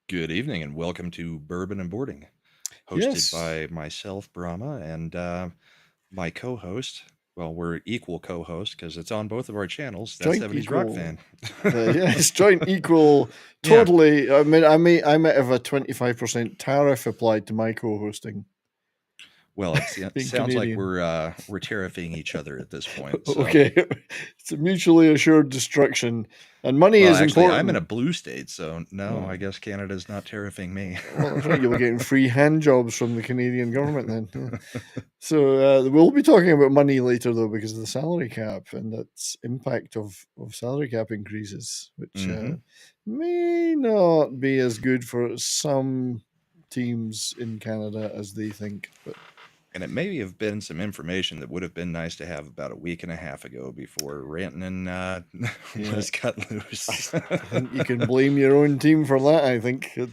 Good evening and welcome to Bourbon and Boarding, hosted by myself, Brahma, and my co-host. Well, we're equal co-hosts because it's on both of our channels. That 70s Rock Fan. It's joint equal. Totally. Yeah. I mean, I might have a 25% tariff applied to my co-hosting. Well, it sounds Canadian. Like we're tariffing each other at this point. So. Okay, it's a mutually assured destruction, and money is important. I'm in a blue state, so no, I guess Canada's not tariffing me. Well, that's right. You'll be getting free hand jobs from the Canadian government then. Yeah. So we'll be talking about money later, though, because of the salary cap and its impact of salary cap increases, which may not be as good for some teams in Canada as they think, but. And it may have been some information that would have been nice to have about a week and a half ago before Rantanen was cut loose. I think you can blame your own team for that. I think they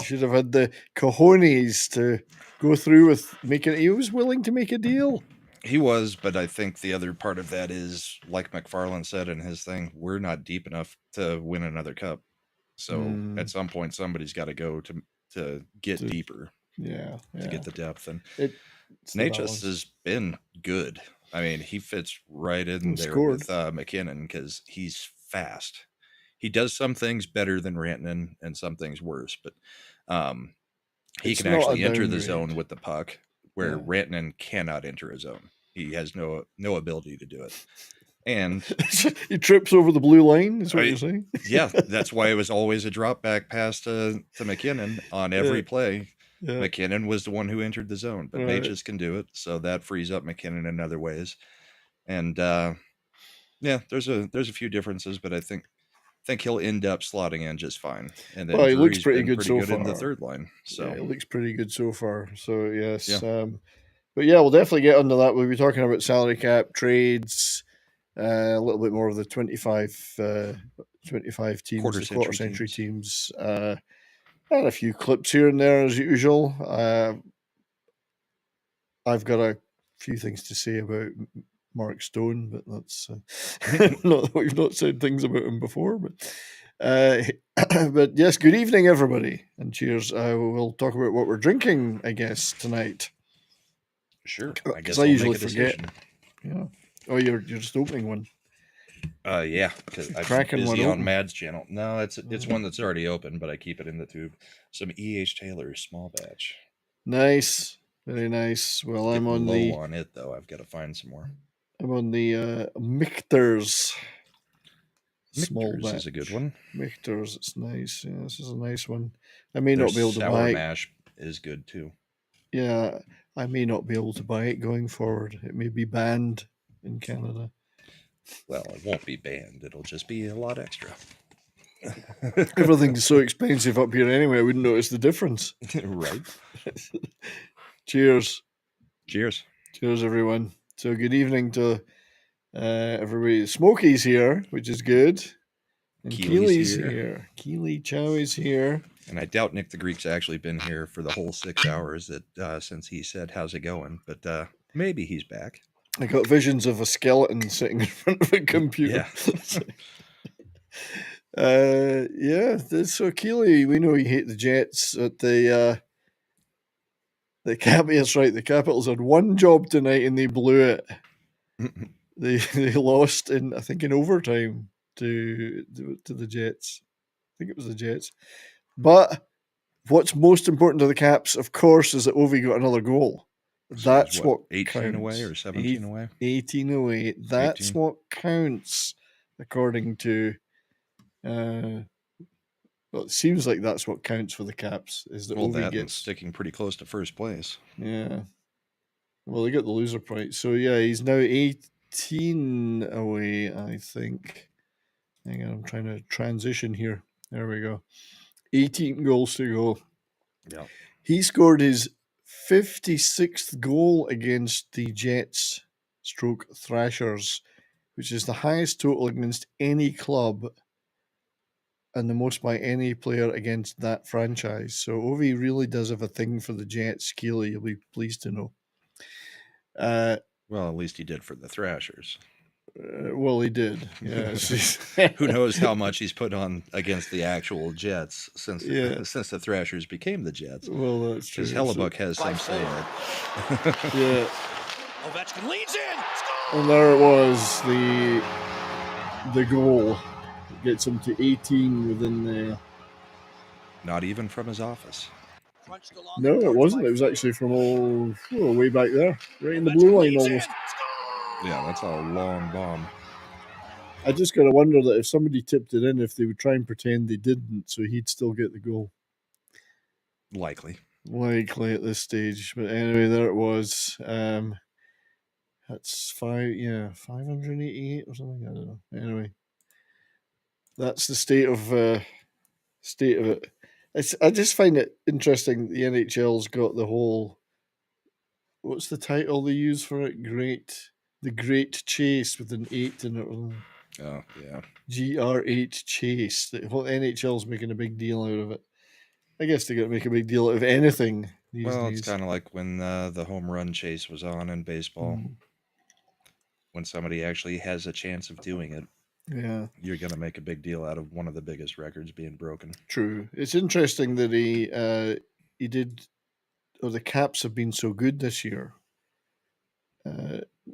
should have had the cojones to go through with making. He was willing to make a deal. He was, but I think the other part of that is, like McFarland said in his thing, we're not deep enough to win another cup. So at some point, somebody's got to go to get deeper. Yeah, to get the depth, and Natchez has been good. I mean, he fits right in there with McKinnon because he's fast. He does some things better than Rantanen and some things worse, but he can actually enter the zone with the puck where Rantanen cannot enter a zone. He has no ability to do it. And he trips over the blue line, is what you're saying? Yeah, that's why it was always a drop back pass to McKinnon on every play. Yeah. McKinnon was the one who entered the zone, but Natchez can do it, so that frees up McKinnon in other ways. And there's a few differences, but I think he'll end up slotting in just fine. And then he looks pretty good so far in the third line. So it looks pretty good so far. So yes, but we'll definitely get into that. We'll be talking about salary cap, trades, a little bit more of the 25 teams, quarter century teams. And a few clips here and there as usual. I've got a few things to say about Mark Stone, but that's not that we've not said things about him before. But yes, good evening, everybody, and cheers. We'll talk about what we're drinking, I guess, tonight. Sure. I guess I usually forget. Yeah. Oh, you're just opening one. Yeah, because I'm busy on Mad's channel. No, it's one that's already open, but I keep it in the tube. Some E.H. Taylor small batch. Nice, very nice. Well, I'm on low on it though. I've got to find some more. I'm on the Michter's small batch. Is a good one. Michter's, it's nice. Yeah, this is a nice one. I may not be able to buy sour it. mash is good too. Yeah, I may not be able to buy it going forward. It may be banned in Canada. Well, it won't be banned. It'll just be a lot extra. Everything's so expensive up here anyway, I wouldn't notice the difference. Right. Cheers. Cheers. Cheers, everyone. So good evening to everybody. Smokey's here, which is good. And Keely's here. Keely Chow is here. And I doubt Nick the Greek's actually been here for the whole 6 hours since he said, "How's it going?" But maybe he's back. I got visions of a skeleton sitting in front of a computer. Yeah. So Keely, we know you hate the Jets at the Capitals, right? The Capitals had one job tonight and they blew it. They lost in overtime to the Jets. I think it was the Jets. But what's most important to the Caps, of course, is that Ovi got another goal. That's what 18 counts. away or 17 away? 18 away. That's 18. what counts, according to. Well, it seems like that's what counts for the Caps. Is that Ovi gets sticking pretty close to first place. Yeah. Well, they got the loser point. So yeah, he's now 18 away, I think. Hang on, I'm trying to transition here. There we go. 18 goals to go. Yeah. He scored his 56th goal against the Jets / Thrashers, which is the highest total against any club and the most by any player against that franchise. So Ovi really does have a thing for the Jets. Keely, you'll be pleased to know. Well, at least he did for the Thrashers. Well, he did. Yeah. Who knows how much he's put on against the actual Jets since the Thrashers became the Jets. Well, that's true. Because Hellebuck has some say in it. Yeah. Ovechkin leads in. And there it was, the goal. Gets him to 18 within the... Not even from his office. No, it wasn't. It was actually from way back there. Right in the blue line almost. Yeah, that's a long bomb. I just got to wonder that if somebody tipped it in, if they would try and pretend they didn't, so he'd still get the goal. Likely at this stage. But anyway, there it was. That's 588 or something. I don't know. Anyway, that's the state of it. I just find it interesting. The NHL's got the whole. What's the title they use for it? The Great Chase with an 8 in it. Oh yeah. GRH Chase. The whole NHL's making a big deal out of it. I guess they got to make a big deal out of anything these days. It's kind of like when the home run chase was on in baseball. When somebody actually has a chance of doing it, you're going to make a big deal out of one of the biggest records being broken. True. It's interesting that he did, or the Caps have been so good this year.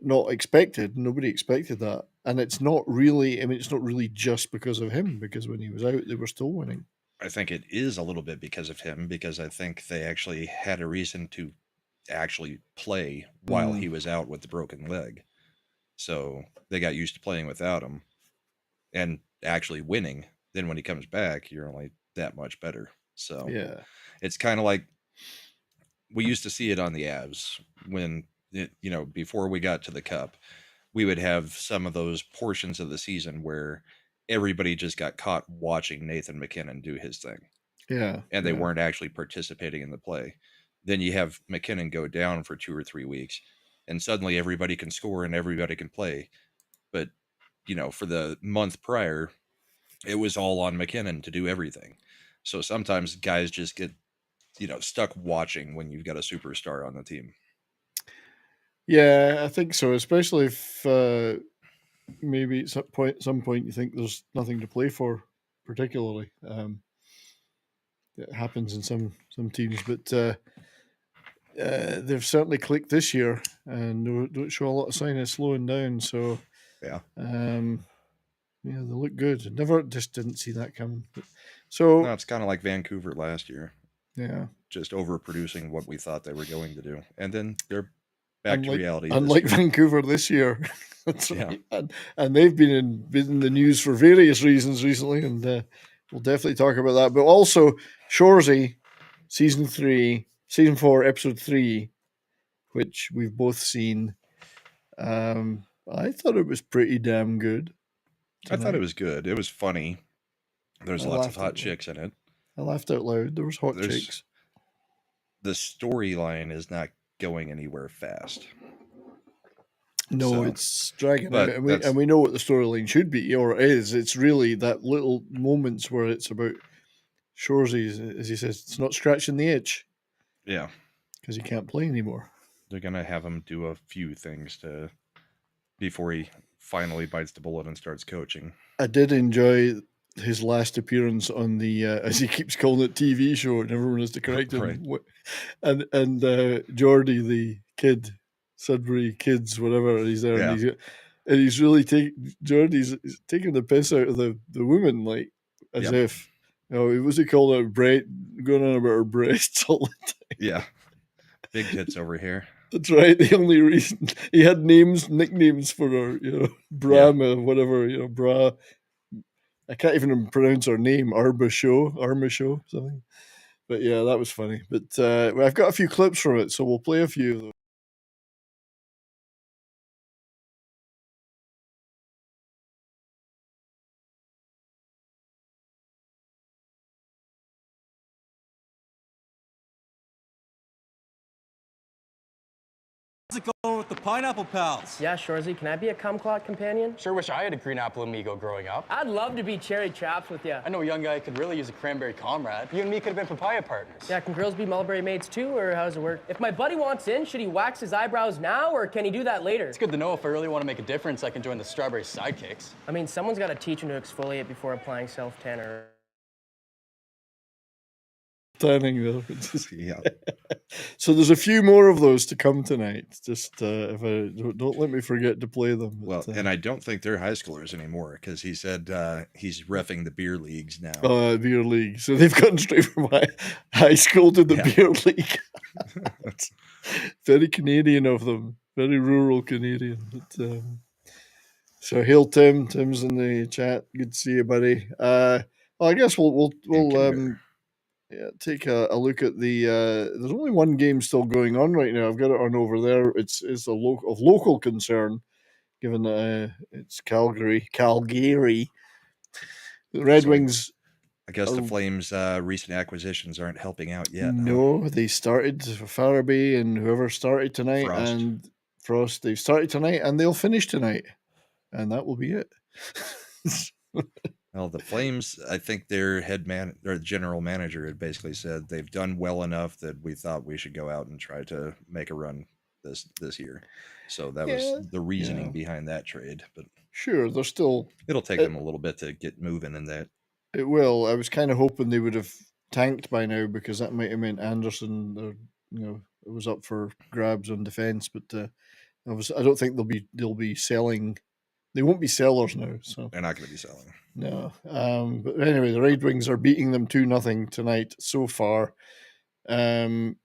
Not expected. Nobody expected that. And it's not really, it's not really just because of him, because when he was out, they were still winning. I think it is a little bit because of him, because I think they actually had a reason to actually play while he was out with the broken leg. So they got used to playing without him and actually winning. Then when he comes back, you're only that much better. So it's kind of like we used to see it on the Avs when, before we got to the Cup, we would have some of those portions of the season where everybody just got caught watching Nathan MacKinnon do his thing. Yeah. And they weren't actually participating in the play. Then you have MacKinnon go down for 2 or 3 weeks, and suddenly everybody can score and everybody can play. But, for the month prior, it was all on MacKinnon to do everything. So sometimes guys just get, stuck watching when you've got a superstar on the team. Yeah, I think so, especially if maybe at some point you think there's nothing to play for, particularly. It happens in some teams, but they've certainly clicked this year and don't show a lot of sign of slowing down. So they look good. Never just didn't see that coming. So no, it's kind of like Vancouver last year. Yeah, just overproducing what we thought they were going to do, and then they're back to reality. Unlike Vancouver this year. That's right. And they've been in the news for various reasons recently, and we'll definitely talk about that. But also, Shoresy, season 4, episode 3, which we've both seen. I thought it was pretty damn good. Tonight. I thought it was good. It was funny. There's lots of hot chicks in it. I laughed out loud. There was hot chicks. The storyline is not going anywhere fast. No, it's dragging out, and we know what the storyline should be, or is. It's really that little moments where it's about Shoresy, as he says, it's not scratching the itch. Yeah. Because he can't play anymore. They're going to have him do a few things before he finally bites the bullet and starts coaching. I did enjoy his last appearance on the, as he keeps calling it, TV show, and everyone has to correct him. Right. And Geordie, the kid, Sudbury Kids, whatever, he's there, and he's really Geordie's taking the piss out of the woman, like, as if, what's he called it, going on about her breasts all the time. Yeah. Big tits over here. That's right. The only reason he had nicknames for her, Brahma, whatever, Bra. I can't even pronounce her name. Arma something. But yeah, that was funny. But I've got a few clips from it, so we'll play a few of those. How's it going with the Pineapple Pals? Yeah, Shoresy, can I be a kumquat companion? Sure wish I had a green apple amigo growing up. I'd love to be cherry chaps with you. I know a young guy could really use a cranberry comrade. You and me could have been papaya partners. Yeah, can girls be mulberry mates too, or how does it work? If my buddy wants in, should he wax his eyebrows now, or can he do that later? It's good to know if I really want to make a difference, I can join the strawberry sidekicks. I mean, someone's got to teach him to exfoliate before applying self-tanner. Tanning though. Yeah. So there's a few more of those to come tonight. Just if I don't let me forget to play them. Well, and I don't think they're high schoolers anymore because he said he's reffing the beer leagues now. Beer league. So they've gone straight from high school to the beer league. Very Canadian of them. Very rural Canadian. But, so hail Tim. Tim's in the chat. Good to see you, buddy. Well, I guess we'll take a look at the. There's only one game still going on right now. I've got it on over there. It's of local concern, given it's Calgary. The Red Wings. I guess the Flames' recent acquisitions aren't helping out yet. No, they started Farabee and whoever started tonight, and Frost. They've started tonight, and they'll finish tonight, and that will be it. Well, the Flames, I think their general manager had basically said they've done well enough that we thought we should go out and try to make a run this year. So that was the reasoning behind that trade. But sure, they're still. It'll take them a little bit to get moving in that. It will. I was kind of hoping they would have tanked by now because that might have meant Anderson, it was up for grabs on defense. But I don't think they'll be selling. They won't be sellers now, so they're not going to be selling. No, but anyway, the Red Wings are beating them 2-0 tonight so far. Blackhawks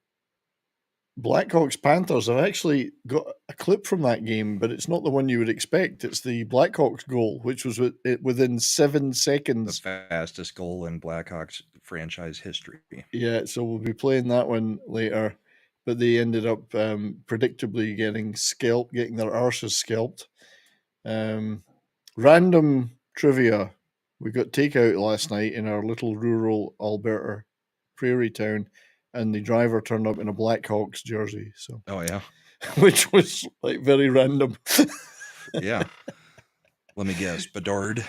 Panthers. I've actually got a clip from that game, but it's not the one you would expect. It's the Blackhawks goal, which was within 7 seconds. The fastest goal in Blackhawks franchise history. Yeah, so we'll be playing that one later. But they ended up predictably getting their arses scalped. Random trivia. We got takeout last night in our little rural Alberta prairie town, and the driver turned up in a Blackhawks jersey. So, oh yeah, which was like very random. Yeah. Let me guess, Bedard.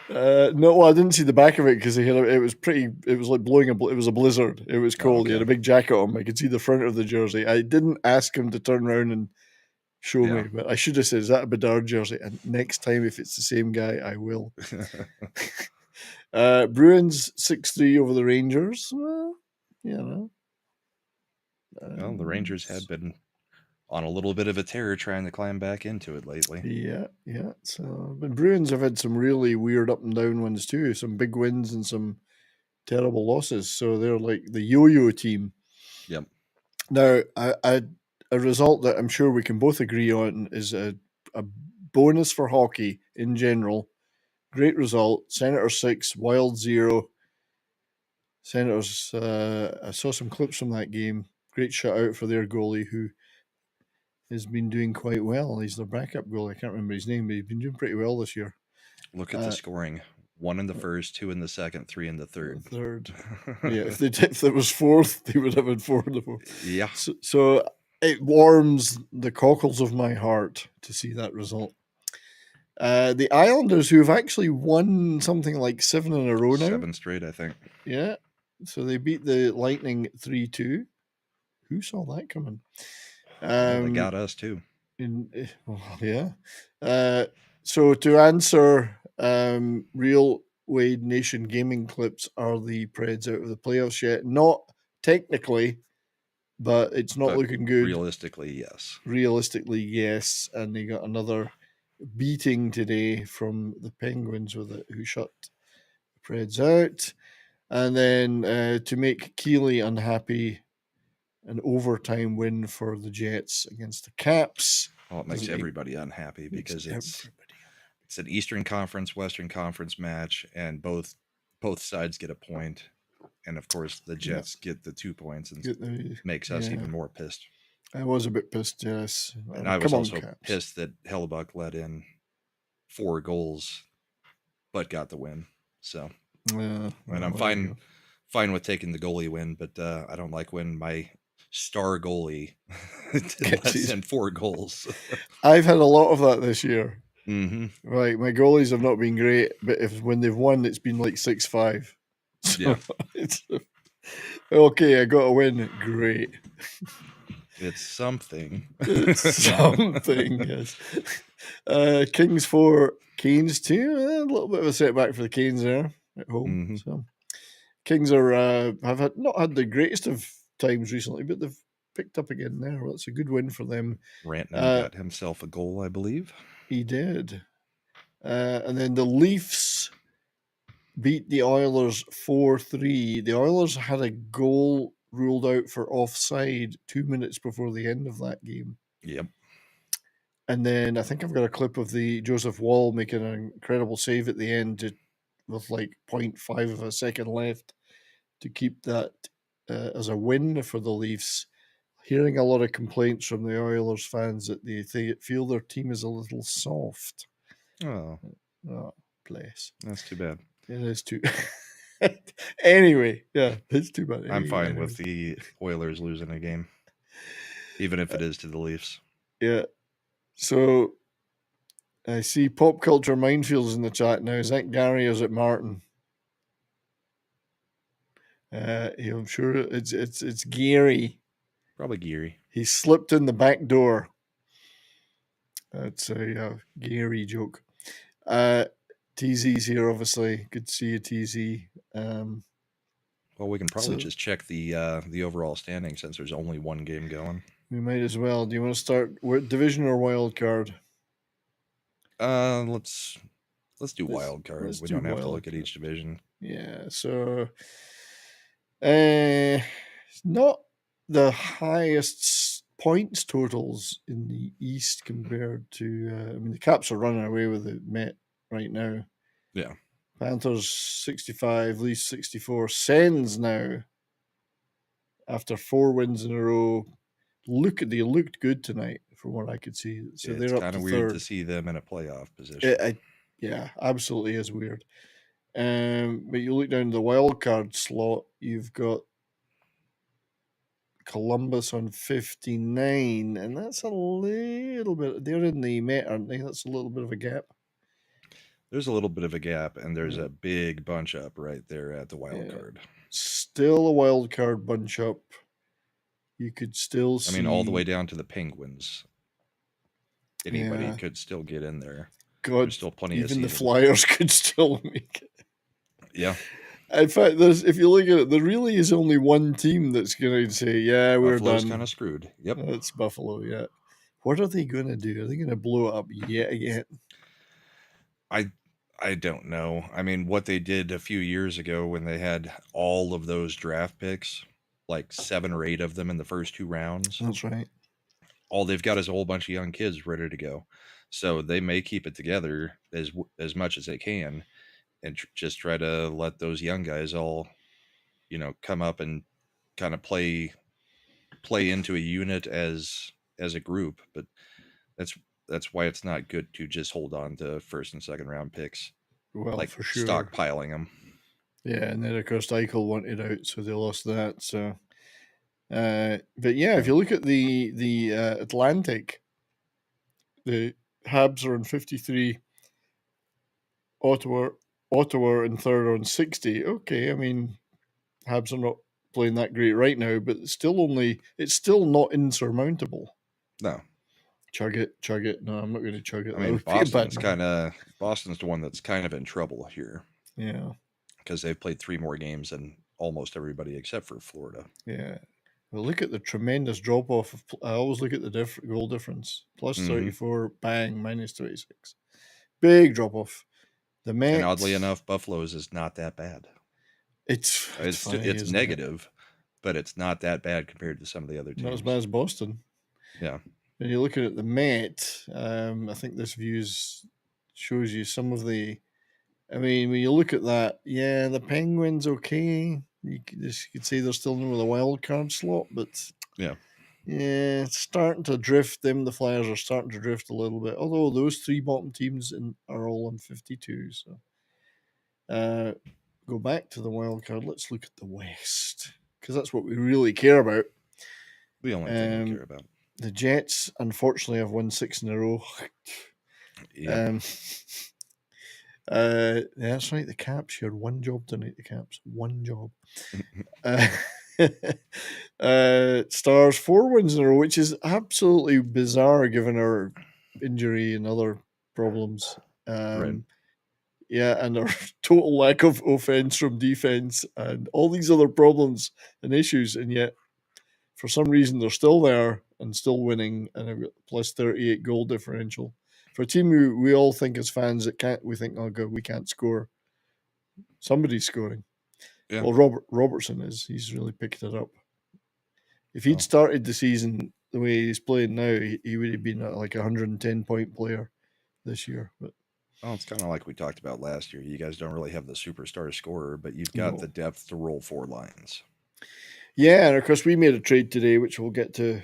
No, I didn't see the back of it because it was like blowing it was a blizzard. It was cold. He had a big jacket on. I could see the front of the jersey. I didn't ask him to turn around and show me, but I should have said, is that a Bedard jersey? And next time, if it's the same guy, I will. Bruins 6-3 over the Rangers. Well, well, the Rangers had been on a little bit of a tear trying to climb back into it lately. Yeah. So, but Bruins have had some really weird up and down ones too. Some big wins and some terrible losses. So they're like the yo-yo team. Yep. Now, a result that I'm sure we can both agree on is a bonus for hockey in general. Great result. Senators 6, Wild 0. Senators, I saw some clips from that game. Great shutout for their goalie who has been doing quite well. He's their backup goalie. I can't remember his name, but he's been doing pretty well this year. Look at the scoring. 1 in the first, 2 in the second, 3 in the third. Yeah, if there was fourth, they would have had 4 in the fourth. Yeah. So it warms the cockles of my heart to see that result. The Islanders, who have actually won something like 7 in a row now. 7 straight, I think. Yeah. So they beat the Lightning 3-2. Who saw that coming? They got us too. Yeah. So to answer, real Wade Nation gaming clips, are the Preds out of the playoffs yet? Not technically, but it's not looking good. Realistically, yes. And they got another beating today from the Penguins who shut the Preds out. And then to make Keeley unhappy, an overtime win for the Jets against the Caps. Well, it makes everybody unhappy because it's an Eastern Conference, Western Conference match, and both sides get a point. And of course, the Jets get the 2 points, and makes us even more pissed. I was a bit pissed, yes. And I was also pissed that Hellebuck let in 4 goals, but got the win. So, and I'm fine with taking the goalie win, but I don't like when my star goalie lets in 4 goals. I've had a lot of that this year. Mm-hmm. Right, my goalies have not been great, but when they've won, it's been like 6-5. So it's, okay, I got a win. Great. It's something. It's something, yes. Kings 4, Canes 2. A little bit of a setback for the Canes there at home. Mm-hmm. So Kings are have not had the greatest of times recently, but they've picked up again there. Well, it's a good win for them. Rantanen got himself a goal, I believe. He did. And then the Leafs beat the Oilers 4-3. The Oilers had a goal ruled out for offside 2 minutes before the end of that game. Yep. And then I think I've got a clip of the Joseph Wall making an incredible save at the end with like 0.5 of a second left to keep that as a win for the Leafs. Hearing a lot of complaints from the Oilers fans that they feel their team is a little soft. Oh, place. That's too bad. It is too. Anyway, yeah, it's too bad. I'm fine with the Oilers losing a game, even if it is to the Leafs. Yeah. So I see Pop Culture Minefields in the chat now. Is that Gary or is it Martin? I'm sure it's Gary. Probably Gary. He slipped in the back door. That's a Gary joke. TZ's here, obviously. Good to see you, TZ. Well, we can probably just check the overall standing since there's only one game going. We might as well. Do you want to start division or wild card? Let's do wild card. We don't have to look at each division. Yeah. So, not the highest points totals in the East compared to. I mean, the Caps are running away with the Met right now. Yeah. Panthers 65, Leafs 64. Sens now, after 4 wins in a row, they looked good tonight from what I could see. So they're up to third. It's kind of weird to see them in a playoff position. Yeah, absolutely is weird. But you look down the wild card slot, you've got Columbus on 59, and that's a little bit. They're in the Met, aren't they? That's a little bit of a gap. There's a little bit of a gap, and there's a big bunch up right there at the wild card. Still a wild card bunch up. You could still see. I mean, all the way down to the Penguins. Anybody could still get in there. God, there's still plenty even the Flyers could still make it. Yeah. In fact, if you look at it, there really is only one team that's going to say, "Yeah, we're Buffalo's done." Kind of screwed. Yep, that's Buffalo. Yeah. What are they going to do? Are they going to blow it up yet again? I don't know. I mean, what they did a few years ago when they had all of those draft picks, like 7 or 8 of them in the first 2 rounds. That's right. All they've got is a whole bunch of young kids ready to go. So they may keep it together as much as they can and just try to let those young guys all, come up and kind of play into a unit as a group. But that's why it's not good to just hold on to first and second round picks. Well, like for sure. Stockpiling them. Yeah, and then of course Eichel wanted out, so they lost that. So, but yeah, if you look at the Atlantic, the Habs are on 53. Ottawa in third on 60. Okay, I mean, Habs are not playing that great right now, but it's still not insurmountable. No. Chug it. No, I'm not going to chug it. I mean, Boston's the one that's kind of in trouble here. Yeah. Because they've played 3 more games than almost everybody except for Florida. Yeah. Well, look at the tremendous drop-off. I always look at the goal difference. Plus 34, bang, minus 26. Big drop-off. The Mets, and oddly enough, Buffalo's is not that bad. It's funny, negative, but it's not that bad compared to some of the other teams. Not as bad as Boston. Yeah. When you're looking at the Met, I think this shows you some of the. I mean, when you look at that, yeah, the Penguins okay. You could say they're still in with a wild card slot, but yeah, it's starting to drift. The Flyers are starting to drift a little bit. Although those 3 bottom teams are all on 52. So, go back to the wild card. Let's look at the West because that's what we really care about. The only thing we care about. The Jets, unfortunately, have won 6 in a row. Yeah. That's right. The Caps, you had one job tonight. The Caps, one job. Stars 4 wins in a row, which is absolutely bizarre given our injury and other problems. Right. Yeah, and our total lack of offense from defense and all these other problems and issues, and yet for some reason they're still there and still winning, and have got plus 38 goal differential. For a team we all think as fans we think, oh god, we can't score. Somebody's scoring. Yeah. Well, Robertson is. He's really picked it up. If he'd started the season the way he's playing now, he would have been like a 110-point player this year. But it's kind of like we talked about last year. You guys don't really have the superstar scorer, but you've got the depth to roll 4 lines. Yeah, and of course we made a trade today, which we'll get to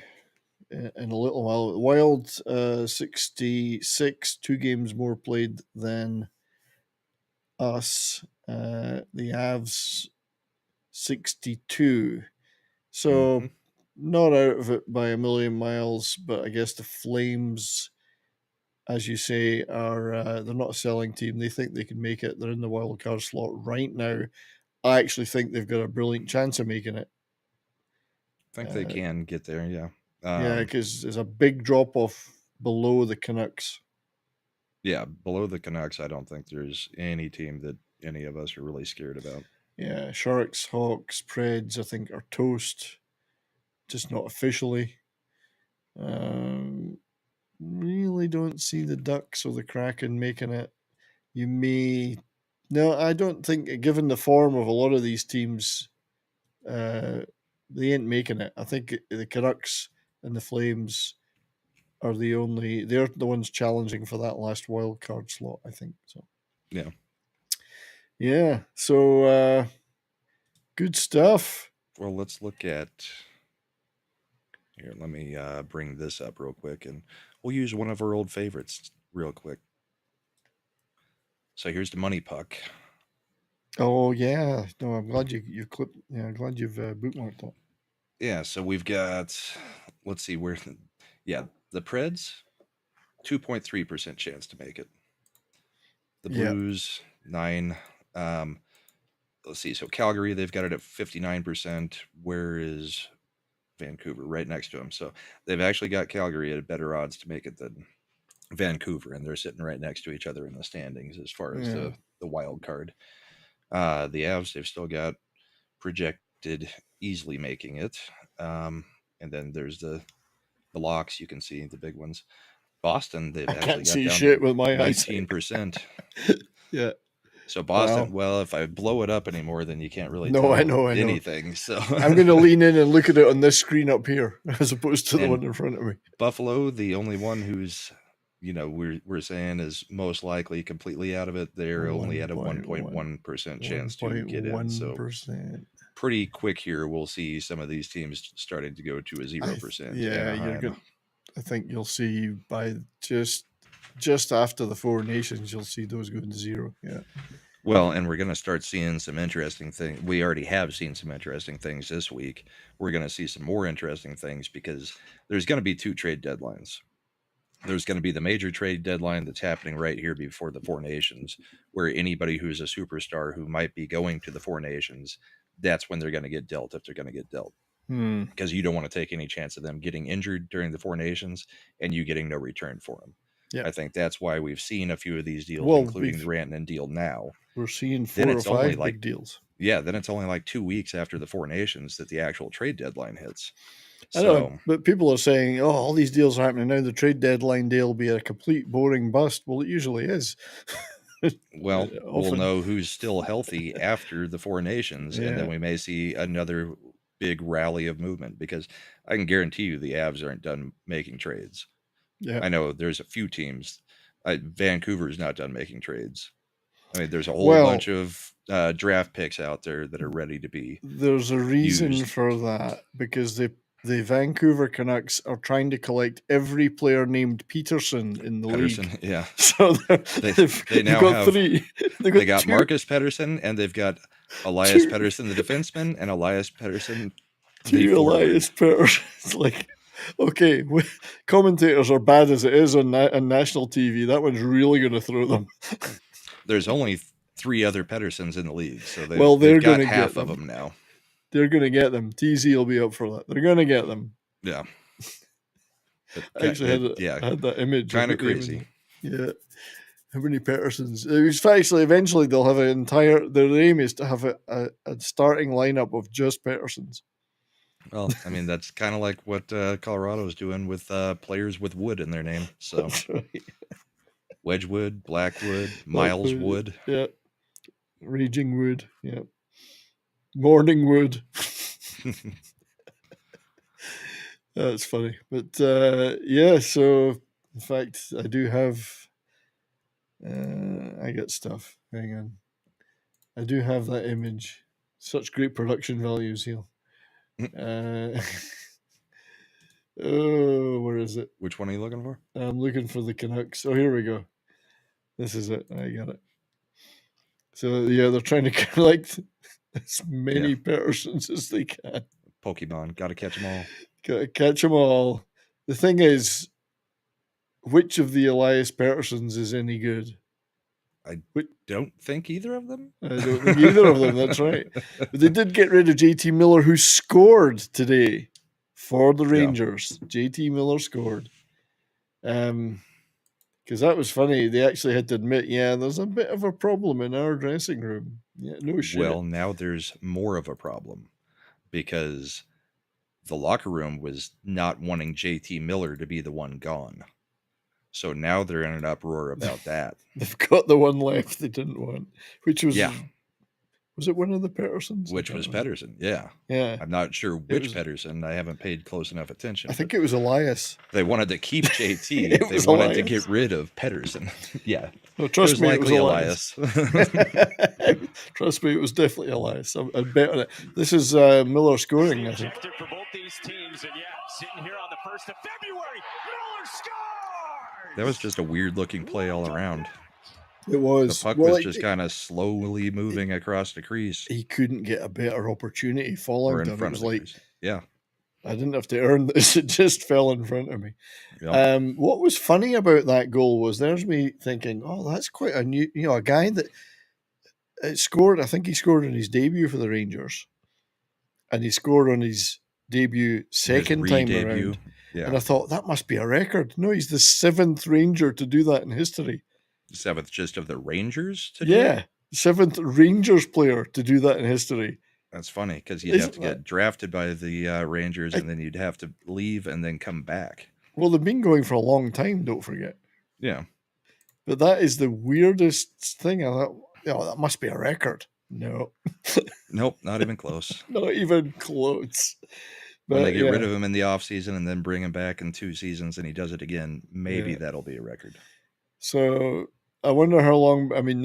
in a little while. Wild 66, 2 games more played than us. The Avs 62. So not out of it by a million miles, but I guess the Flames, as you say, are they're not a selling team. They think they can make it. They're in the wild card slot right now. I actually think they've got a brilliant chance of making it. I think they can get there, yeah. Yeah, because there's a big drop-off below the Canucks. Yeah, below the Canucks, I don't think there's any team that any of us are really scared about. Yeah, Sharks, Hawks, Preds, I think, are toast. Just not officially. Really don't see the Ducks or the Kraken making it. No, I don't think, given the form of a lot of these teams, they ain't making it. I think the Canucks and the Flames are they're the ones challenging for that last wild card slot, I think. So yeah. Yeah. So good stuff. Well, let's look at here. Let me bring this up real quick, and we'll use one of our old favorites real quick. So here's the money puck. Oh yeah, no, I'm glad you clipped. Yeah, I'm glad you've bookmarked that. Yeah, so we've got. Let's see where. Yeah, the Preds, 2.3% chance to make it. The Blues, 9. Let's see. So Calgary, they've got it at 59%. Where is Vancouver? Right next to them. So they've actually got Calgary at better odds to make it than Vancouver, and they're sitting right next to each other in the standings as far as the wild card. The Avs, they've still got projected easily making it. And then there's the locks. You can see the big ones. Boston, they've actually got down shit with my 19%. Yeah. So Boston, well, if I blow it up anymore, then you can't really tell I know anything. So I'm going to lean in and look at it on this screen up here as opposed to the one in front of me. Buffalo, the only one who's, we're saying is most likely completely out of it. They're only at a 1.1% chance to get in. So pretty quick here, we'll see some of these teams starting to go to a 0%. I think you'll see by just after the Four Nations, you'll see those going to 0. Yeah. Well, and we're going to start seeing some interesting things. We already have seen some interesting things this week. We're going to see some more interesting things because there's going to be 2 trade deadlines. There's going to be the major trade deadline that's happening right here before the Four Nations, where anybody who's a superstar who might be going to the Four Nations, that's when they're going to get dealt if they're going to get dealt. Because you don't want to take any chance of them getting injured during the Four Nations and you getting no return for them. Yeah. I think that's why we've seen a few of these deals, including the Rantanen deal now. We're seeing 4 or 5 big deals. Yeah, then it's only like 2 weeks after the Four Nations that the actual trade deadline hits. I know, but people are saying, oh, all these deals are happening now. The trade deadline deal will be a complete boring bust. Well, it usually is. Well, we'll know who's still healthy after the Four Nations, and then we may see another big rally of movement, because I can guarantee you the Avs aren't done making trades. Yeah, I know there's a few teams. Vancouver's not done making trades. I mean, there's a whole bunch of draft picks out there that are ready to be. There's a reason used. for that, because the Vancouver Canucks are trying to collect every player named Peterson in the league. Yeah. So they now got have 3. They got Marcus Pettersson, and they've got Elias Pettersson, the defenseman, and Elias Pettersson, the forward. Elias Pettersson. Like, okay, commentators are bad as it is on national TV. That one's really going to throw them. There's only 3 other Petterssons in the league, so they're got going to half get of them now. They're going to get them. TZ will be up for that. They're going to get them. Yeah. I actually had that image. Kind of crazy. Yeah. How many Petterssons? Actually, eventually they'll have their aim is to have a starting lineup of just Petterssons. Well, I mean, that's kind of like what Colorado's doing with players with wood in their name. So, That's right. Wedgwood, Blackwood, Miles Wood. Yeah. Raging Wood. Yeah. Morning Wood. That's funny. But yeah, so in fact, I do have. I got stuff. Hang on. I do have that image. Such great production values here. Oh, where is it? Which one are you looking for? I'm looking for the Canucks. Oh, here we go. This is it. I got it. So, yeah, they're trying to collect as many Petterssons as they can. Pokemon. Got to catch them all. Got to catch them all. The thing is, which of the Elias Petterssons is any good? I don't think either of them. I don't think either of them, that's right. But they did get rid of JT Miller, who scored today for the Rangers. Yeah. JT Miller scored. Because that was funny. They actually had to admit, there's a bit of a problem in our dressing room. Yeah, no shit. Well, now there's more of a problem, because the locker room was not wanting JT Miller to be the one gone. So now they're in an uproar about that. They've got the one left they didn't want, which was... Yeah. Was it one of the Petterssons? Which was Pettersson, yeah. Yeah. I'm not sure which Pettersson. I haven't paid close enough attention. I think it was Elias. They wanted to keep JT. They wanted to get rid of Pettersson. Yeah. No, trust me, it was Elias. Trust me, it was definitely Elias. I'd bet on it. This is Miller scoring, I think. For both these teams, and sitting here on the 1st of February, Miller scores! That was just a weird-looking play all around. It was. The puck was just kind of slowly moving across the crease. He couldn't get a better opportunity falling down. It was like, crease. Yeah. I didn't have to earn this. It just fell in front of me. Yep. What was funny about that goal was there's me thinking, oh, that's quite a new, a guy that scored. I think he scored on his debut for the Rangers. And he scored on his debut second time around. Yeah. And I thought, that must be a record. No, he's the 7th Ranger to do that in history. 7th just of the Rangers to do it? 7th Rangers player to do that in history. That's funny, because you'd have to get drafted by the Rangers, and then you'd have to leave and then come back. Well, they've been going for a long time, don't forget. Yeah. But that is the weirdest thing. I thought, that must be a record. No. Nope, not even close. Not even close. When they get rid of him in the offseason and then bring him back in 2 seasons and he does it again, maybe that'll be a record. So I wonder how long. I mean,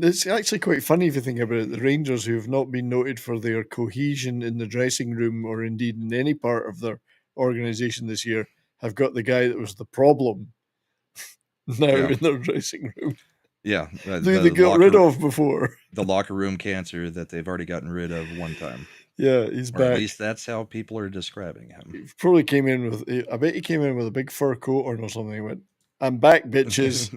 it's actually quite funny if you think about it. The Rangers, who have not been noted for their cohesion in the dressing room or indeed in any part of their organization this year, have got the guy that was the problem now in their dressing room. Yeah. They got rid of before. The locker room cancer that they've already gotten rid of one time. Yeah, he's back. At least that's how people are describing him. He probably came in with, I bet he came in with a big fur coat on or something. He went, I'm back, bitches.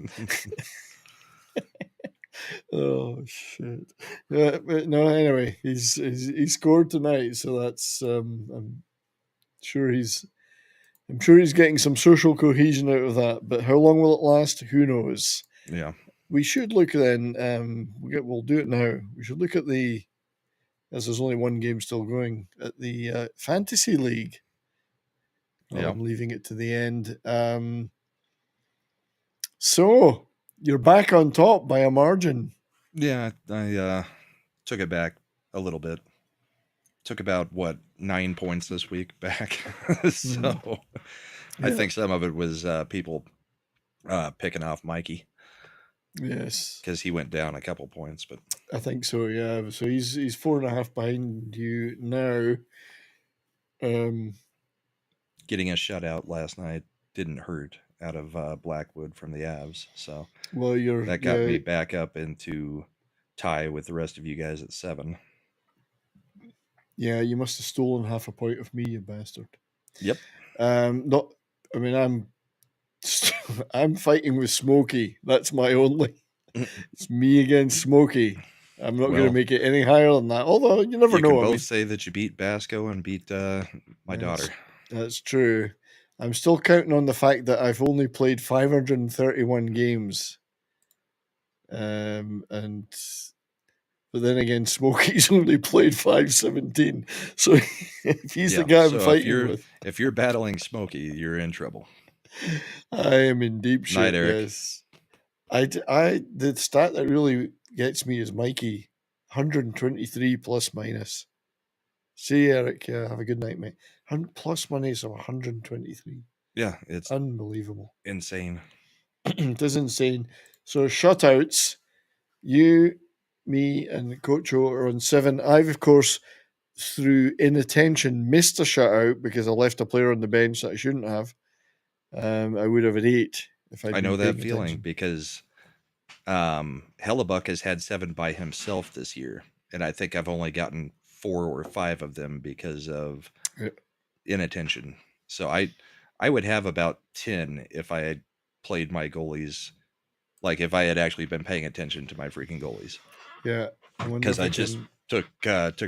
Oh shit! But no, anyway, he scored tonight, so that's I'm sure he's getting some social cohesion out of that. But how long will it last? Who knows? Yeah, we should look then. We'll do it now. We should look at as there's only one game still going, at the fantasy league. Yeah, I'm leaving it to the end. So you're back on top by a margin. Yeah, I took it back a little bit. took about 9 points this week back. So I think some of it was people picking off Mikey. Yes, because he went down a couple points, but I think so. Yeah, so he's 4.5 behind you now. Getting a shutout last night didn't hurt out of Blackwood from the Avs, so that got me back up into tie with the rest of you guys at 7. Yeah, you must have stolen half a point of me, you bastard. Yep. Not. I mean, I'm fighting with Smokey. That's my only. It's me against Smokey. I'm not going to make it any higher than that. Although you never know. You can both say that you beat Basco and beat my daughter. That's true. I'm still counting on the fact that I've only played 531 games. But then again, Smokey's only played 517. So if he's the guy I'm fighting with. If you're battling Smokey, you're in trouble. I am in deep shit. Night, Eric. Yes. The stat that really gets me is Mikey, 123 plus minus. See, Eric, have a good night, mate. Plus minus of 123. Yeah, it's unbelievable. Insane. It is insane. So shutouts, you, me, and Coach O are on 7. I've, of course, through inattention, missed a shutout because I left a player on the bench that I shouldn't have. I would have at 8 if I know that feeling because Hellebuck has had 7 by himself this year, and I think I've only gotten 4 or 5 of them because of inattention. So I would have about 10 if I had played my goalies, like if I had actually been paying attention to my freaking goalies. Yeah, because I just took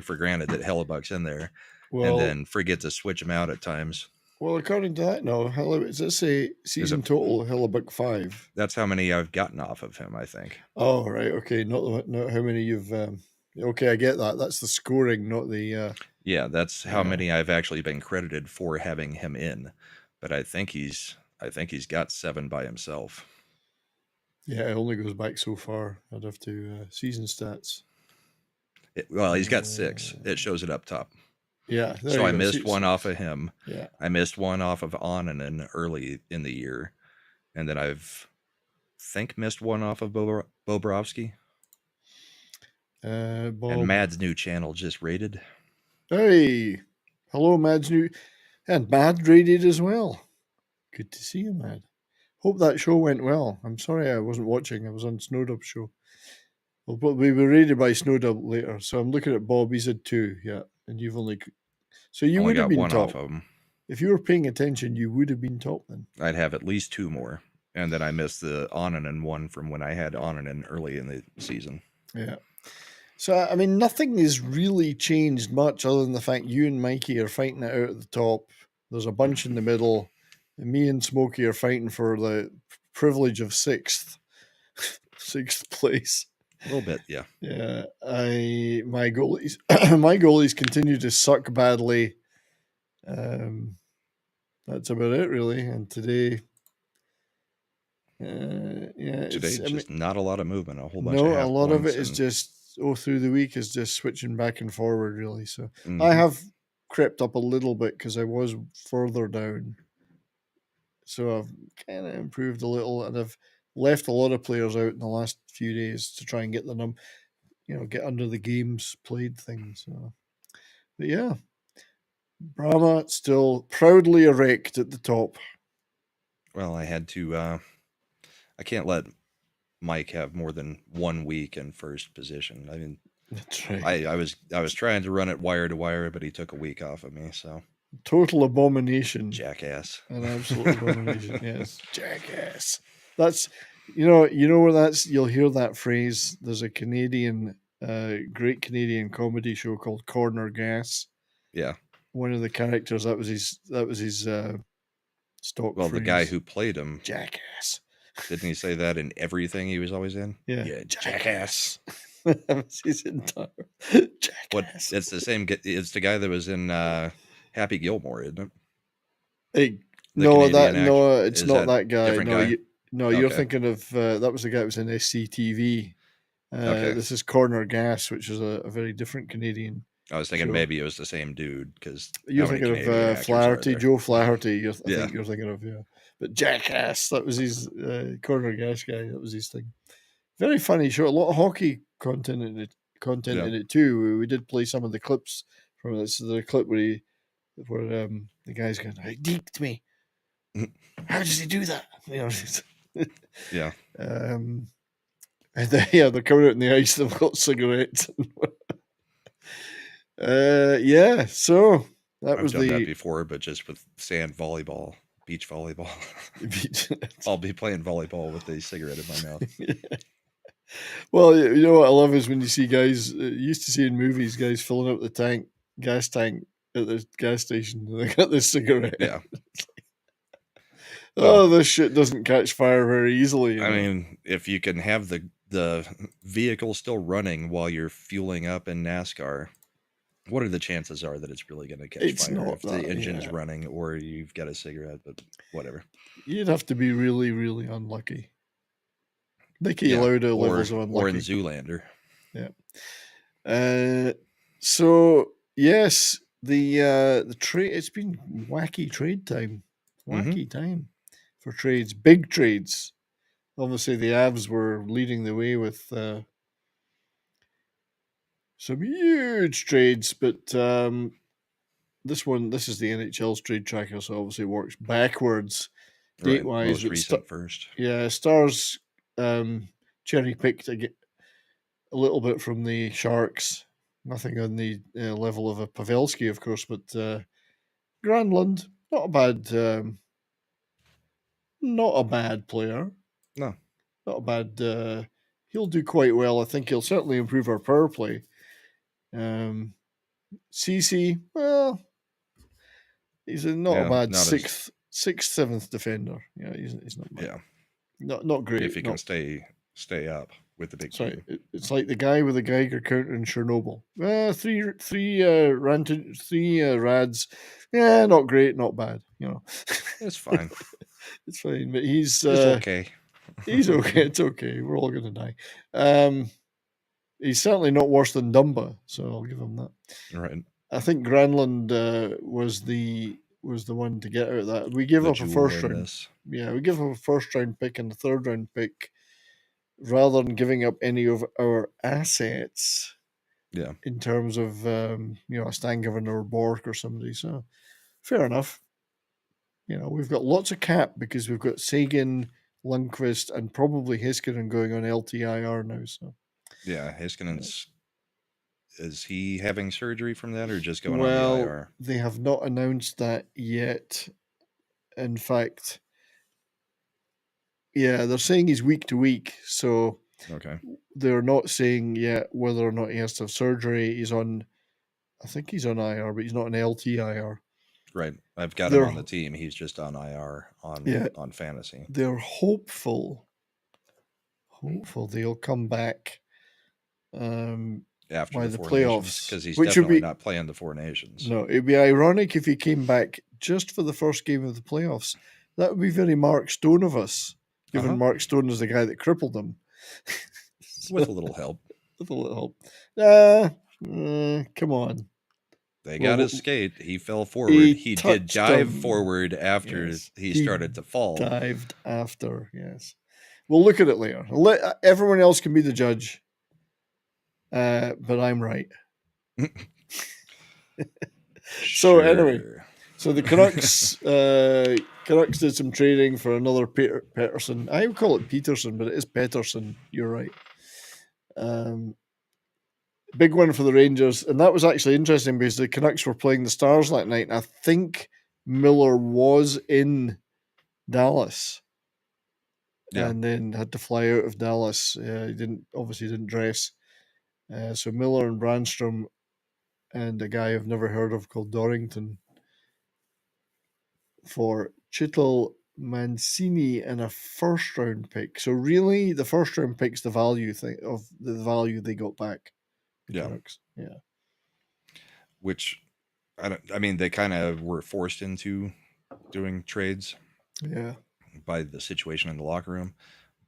for granted that Hellebuck's in there, and then forget to switch him out at times. Well, according to that, no. Does it say season total Hellebuck 5? That's how many I've gotten off of him, I think. Oh, right. Okay. Not how many you've. Okay, I get that. That's the scoring, not the. Yeah, that's how many I've actually been credited for having him in, but I think he's got 7 by himself. Yeah, it only goes back so far. I'd have to season stats. He's got 6. It shows it up top. Yeah. So I missed one off of him. Yeah. I missed one off of Onanen early in the year. And then I've missed one off of Bobrovsky. And Mad's new channel just rated. Hey. Hello, Mad's new. And Mad rated as well. Good to see you, Mad. Hope that show went well. I'm sorry I wasn't watching. I was on Snowdub's show. Well, we were rated by Snowdub later. So I'm looking at Bob. He's at 2. Yeah. And you've only... So you would have been top. Off of him. If you were paying attention, you would have been top then. I'd have at least 2 more. And then I missed the Onanen one from when I had Onanen early in the season. Yeah. So, I mean, nothing has really changed much other than the fact you and Mikey are fighting it out at the top. There's a bunch in the middle. And me and Smokey are fighting for the privilege of 6th place. A little bit, yeah. Yeah, my goalies continue to suck badly. That's about it, really. And today, just not a lot of movement. A whole bunch. No, a lot of it is just through the week is just switching back and forward, really. So I have crept up a little bit because I was further down. So I've kind of improved a little, and I've left a lot of players out in the last few days to try and get the get under the games played thing. So, but yeah, Brahma still proudly erect at the top. Well, I had to. I can't let Mike have more than 1 week in first position. I mean, that's right. I was trying to run it wire to wire, but he took a week off of me. So total abomination, jackass, an absolute abomination. Yes, jackass. That's where that's. You'll hear that phrase. There's a Canadian, great Canadian comedy show called Corner Gas. Yeah, one of the characters that was his stock. Well, phrase. The guy who played him, jackass. Didn't he say that in everything he was always in? Yeah, jackass. That was his entire jackass. It's the same. It's the guy that was in Happy Gilmore, isn't it? Hey, it's not that guy. No, guy? You're thinking of that was the guy that was in SCTV. This is Corner Gas, which is a very different Canadian. I was thinking maybe it was the same dude because you're thinking of Flaherty, Joe Flaherty. I think you're thinking of but Jackass. That was his corner gas guy. That was his thing. Very funny show. A lot of hockey content in it too. We did play some of the clips from this. The clip where the guy's going, "He deked me. How does he do that?" Yeah. And they're coming out in the ice. They've got cigarettes. So I've done that before, but just with sand volleyball, beach volleyball. I'll be playing volleyball with a cigarette in my mouth. Well, you know what I love is when you see guys, you used to see in movies, guys filling up the gas tank at the gas station. And they got this cigarette. Yeah. This shit doesn't catch fire very easily. I mean, if you can have the vehicle still running while you're fueling up in NASCAR, what are the chances are that it's really going to catch fire if the engine's running or you've got a cigarette? But whatever. You'd have to be really, really unlucky. Nicky Lauda levels of unlucky. Or in Zoolander. Yeah. So yes, the trade. It's been wacky trade time. Wacky time for trades. Big trades. Obviously, the Avs were leading the way with some huge trades, but this is the NHL's trade tracker, so obviously it works backwards, date-wise. Most recent first. Yeah, Stars cherry-picked a little bit from the Sharks. Nothing on the level of a Pavelski, of course, but Granlund, not a bad player. No. Not a bad... he'll do quite well. I think he'll certainly improve our power play. CC, well, he's not a bad sixth, seventh defender. Yeah, he's not bad. Yeah, not great. If he can stay up with the big team. It's like the guy with the Geiger counter in Chernobyl. Three rads. Yeah, not great, not bad. It's fine. It's fine, but he's okay. He's okay. It's okay. We're all going to die. He's certainly not worse than Dumba, so I'll give him that. Right. I think Granlund was the one to get out of that. We give up a first round. Yeah, we give up a first round pick and a third round pick rather than giving up any of our assets. Yeah. In terms of a Stankoven or Bork or somebody. So fair enough. We've got lots of cap because we've got Sagan, Lundqvist, and probably Heiskanen going on LTIR now. So yeah, Heiskanen's. Is he having surgery from that or just going on the IR? They have not announced that yet. In fact, they're saying he's week to week. So they're not saying yet whether or not he has to have surgery. I think he's on IR, but he's not an LTIR. Right. I've got him on the team. He's just on IR on fantasy. They're hopeful they'll come back after by the playoffs, because he's definitely not playing the Four Nations. No, it'd be ironic if he came back just for the first game of the playoffs. That would be very Mark Stone of us, given Mark Stone is the guy that crippled him. With a little help. Come on. They got his skate. He fell forward. He did dive forward after he started to fall. Dived after, yes. We'll look at it later. Everyone else can be the judge. But I'm right. So anyway, the Canucks did some trading for another Pettersson. I would call it Peterson, but it is Pettersson. You're right. Big one for the Rangers, and that was actually interesting because the Canucks were playing the Stars that night, and I think Miller was in Dallas. And then had to fly out of Dallas. He didn't dress. So Miller and Brandstrom and a guy I've never heard of called Dorrington for Chittle, Mancini, and a first round pick. So really, the first round pick's the value of the value they got back. Canucks. Yeah. Which they kind of were forced into doing trades. Yeah. By the situation in the locker room,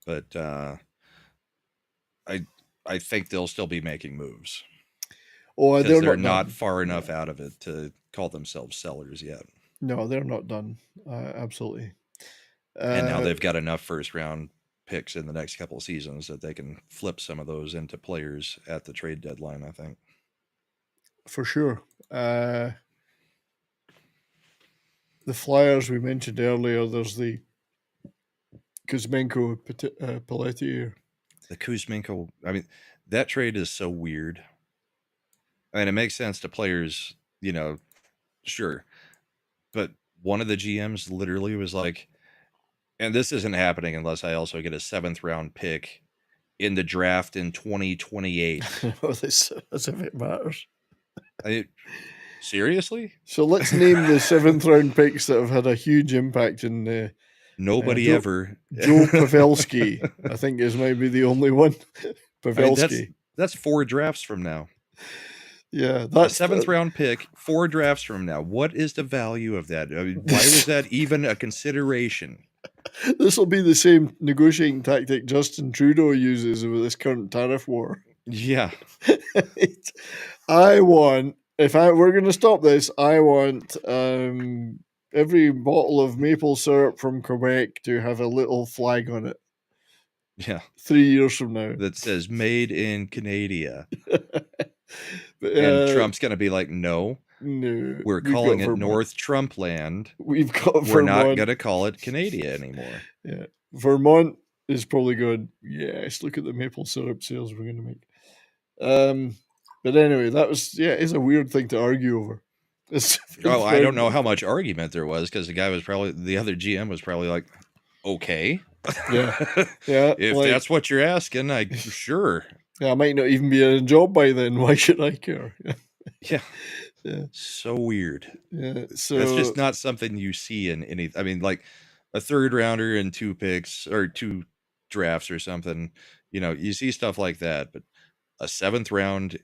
but I think they'll still be making moves. Oh, they're not far enough out of it to call themselves sellers yet. No, they're not done. Absolutely. And now they've got enough first-round picks in the next couple of seasons that they can flip some of those into players at the trade deadline, I think. For sure. The Flyers we mentioned earlier, there's the Kuzmenko Pelletier. The Kuzmenko, I mean, that trade is so weird. I mean, it makes sense to players, sure. But one of the GMs literally was like, and this isn't happening unless I also get a 7th round pick in the draft in 2028. As if it matters. Seriously? So let's name the 7th round picks that have had a huge impact in nobody ever. Joe Pavelski, I think, is maybe the only one. Pavelski. That's 4 drafts from now. Yeah, that's a 7th round pick, 4 drafts from now. What is the value of that? I mean, why was that even a consideration? This will be the same negotiating tactic Justin Trudeau uses with this current tariff war. Yeah. We're going to stop this, I want every bottle of maple syrup from Quebec to have a little flag on it. Yeah. 3 years from now. That says made in Canada. And Trump's going to be like, no, we're calling it North Trump land. We're not going to call it Canada anymore. Yeah. Vermont is probably good. Yes, look at the maple syrup sales we're going to make. But anyway, it's a weird thing to argue over. I don't know how much argument there was because the other GM was probably like, okay. Yeah. If that's what you're asking, sure. Yeah, I might not even be in a job by then. Why should I care? Yeah. So weird. Yeah. So that's just not something you see in any. I mean, like a 3rd rounder and 2 picks or 2 drafts or something. You see stuff like that, but a 7th round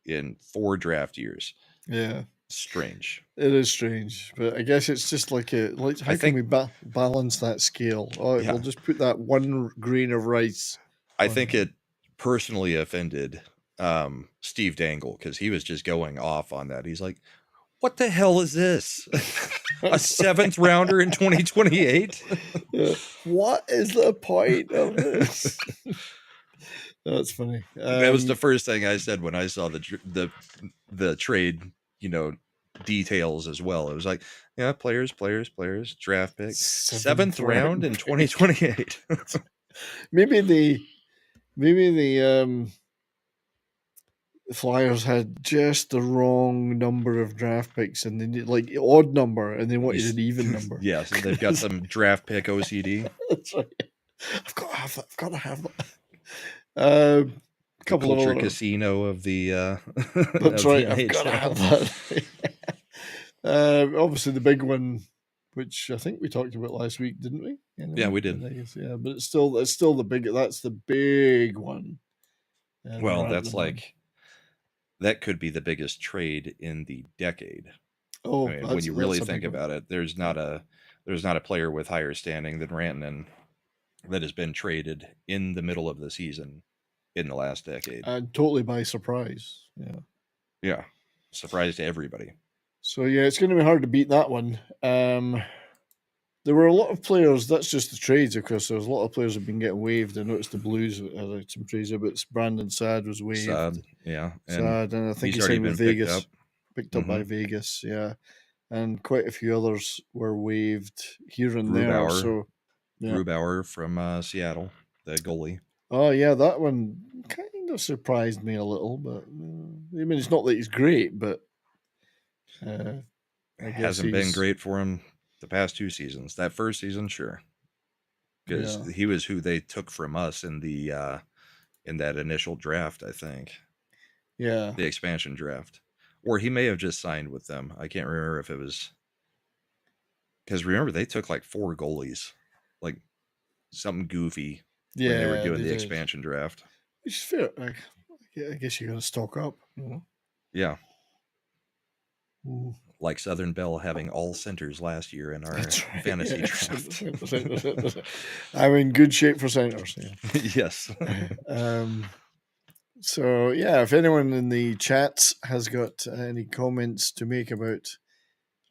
in 4 draft years. Yeah. Strange. It is strange, but I guess it's just how can we balance that scale? We'll just put that 1 grain of rice. I think it personally offended Steve Dangle because he was just going off on that. He's like, what the hell is this? A 7th rounder in 2028? Yeah. What is the point of this? That's funny. That was the first thing I said when I saw the trade, details as well. It was like, yeah, players, draft pick, 7th round in 2028. Maybe the Flyers had just the wrong number of draft picks, and they need odd number, and they wanted an even number. Yes, they've got some draft pick OCD. That's right. I've got to have that. Couple culture of casino of the. That's right. I've got to have that. Obviously, the big one, which I think we talked about last week, didn't we? Yeah, we did. Yeah, but it's still the big. That's the big one. Well, that's that could be the biggest trade in the decade. Oh, when you really think about it, there's not a player with higher standing than Rantanen that has been traded in the middle of the season in the last decade. And totally by surprise. Yeah. Yeah. Surprise to everybody. So yeah, it's going to be hard to beat that one. There were a lot of players. That's just the trades, of course. There's a lot of players have been getting waived. I noticed the Blues had some trades, but Brandon Saad was waived. Saad, and I think he's signed with Vegas. Picked up by Vegas, yeah. And quite a few others were waived here and there. So, Grubauer from Seattle, the goalie. Oh yeah, that one kind of surprised me a little, but I mean, it's not that he's great, but I guess hasn't been great for him the past 2 seasons. That first season, sure, because he was who they took from us in the in that initial draft, I think. Yeah, the expansion draft, or he may have just signed with them. I can't remember if it was because remember they took like 4 goalies, like something goofy. Yeah, when they were doing the expansion draft. Which is fair. I guess you got to stock up, Yeah. Ooh. Like Southern Bell having all centers last year in our fantasy draft. I'm in good shape for centers. Yeah. Yes. So, yeah, if anyone in the chats has got any comments to make about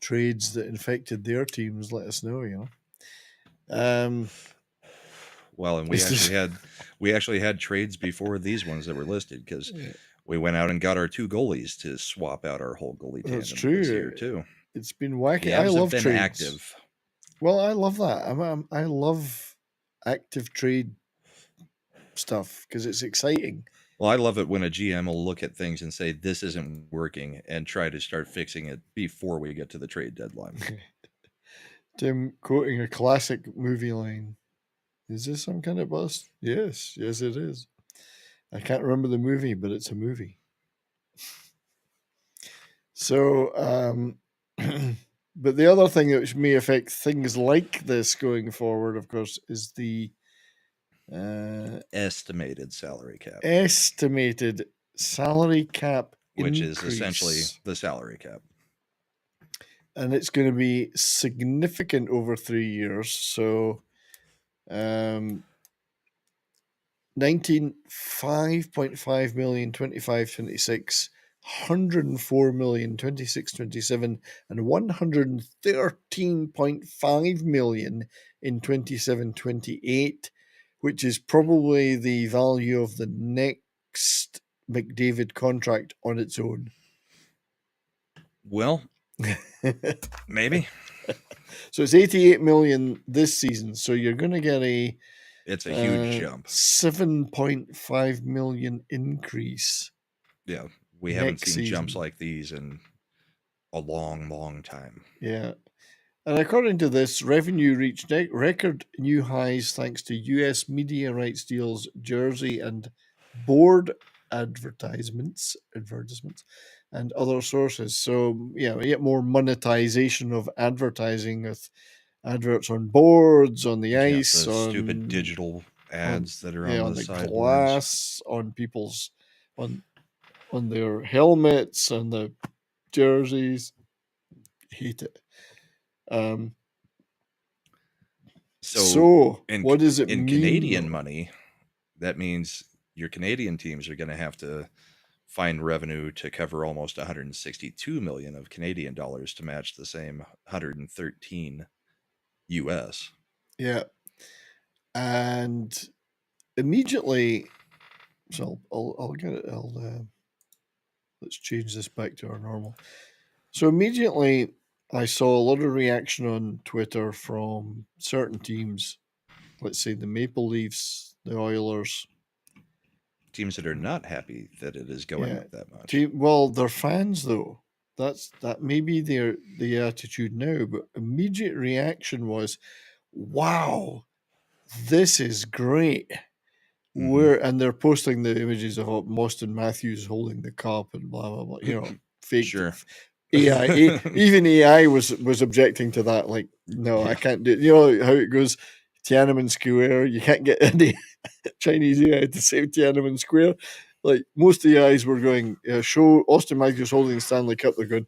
trades that infected their teams, let us know, Well, and we actually had trades before these ones that were listed, because we went out and got our 2 goalies to swap out our whole goalie tandem. That's true. This year too. It's been wacky. The I Avs love have been trades. active. Well, I love that. I love active trade stuff because it's exciting. Well, I love it when a GM will look at things and say, this isn't working, and try to start fixing it before we get to the trade deadline. Tim quoting a classic movie line. Is this some kind of bust? Yes, it is. I can't remember the movie, but it's a movie. So, but the other thing that may affect things like this going forward, of course, is the estimated salary cap. Estimated salary cap which increase. is essentially the salary cap. And it's going to be significant over 3 years. So 5.5 million, 25, 26, 104 million, 26, 27, and 113.5 million in 27, 28, which is probably the value of the next McDavid contract on its own. Well, maybe. So it's 88 million this season. So you're going to get it's a huge jump. 7.5 million increase. Yeah, we haven't seen jumps like these in a long, long time. Yeah. And according to this, revenue reached record new highs thanks to US media rights deals, jersey and board advertisements, and other sources. So, yeah, we get more monetization of advertising with adverts on boards, on the ice, the on stupid digital ads that are on the sideboards, glass, on people's on their helmets and the jerseys. Hate it. So what does it mean? In Canadian money, that means your Canadian teams are going to have to find revenue to cover almost 162 million of Canadian dollars to match the same 113 US. Yeah. And immediately, so I'll get it. Let's change this back to our normal. So immediately I saw a lot of reaction on Twitter from certain teams. Let's say the Maple Leafs, the Oilers. Teams that are not happy that it is going up that much. Well, they're fans though. That may be the attitude now, but immediate reaction was, wow, this is great. And they're posting the images of Austin Matthews holding the cup and blah blah blah. Fake. Sure. AI, even AI was objecting to that. Like, no, I can't do it. You know how it goes. Tiananmen Square, you can't get any Chinese AI to save Tiananmen Square. Like, most AIs were going, show Austin Matthews holding the Stanley Cup. They're going,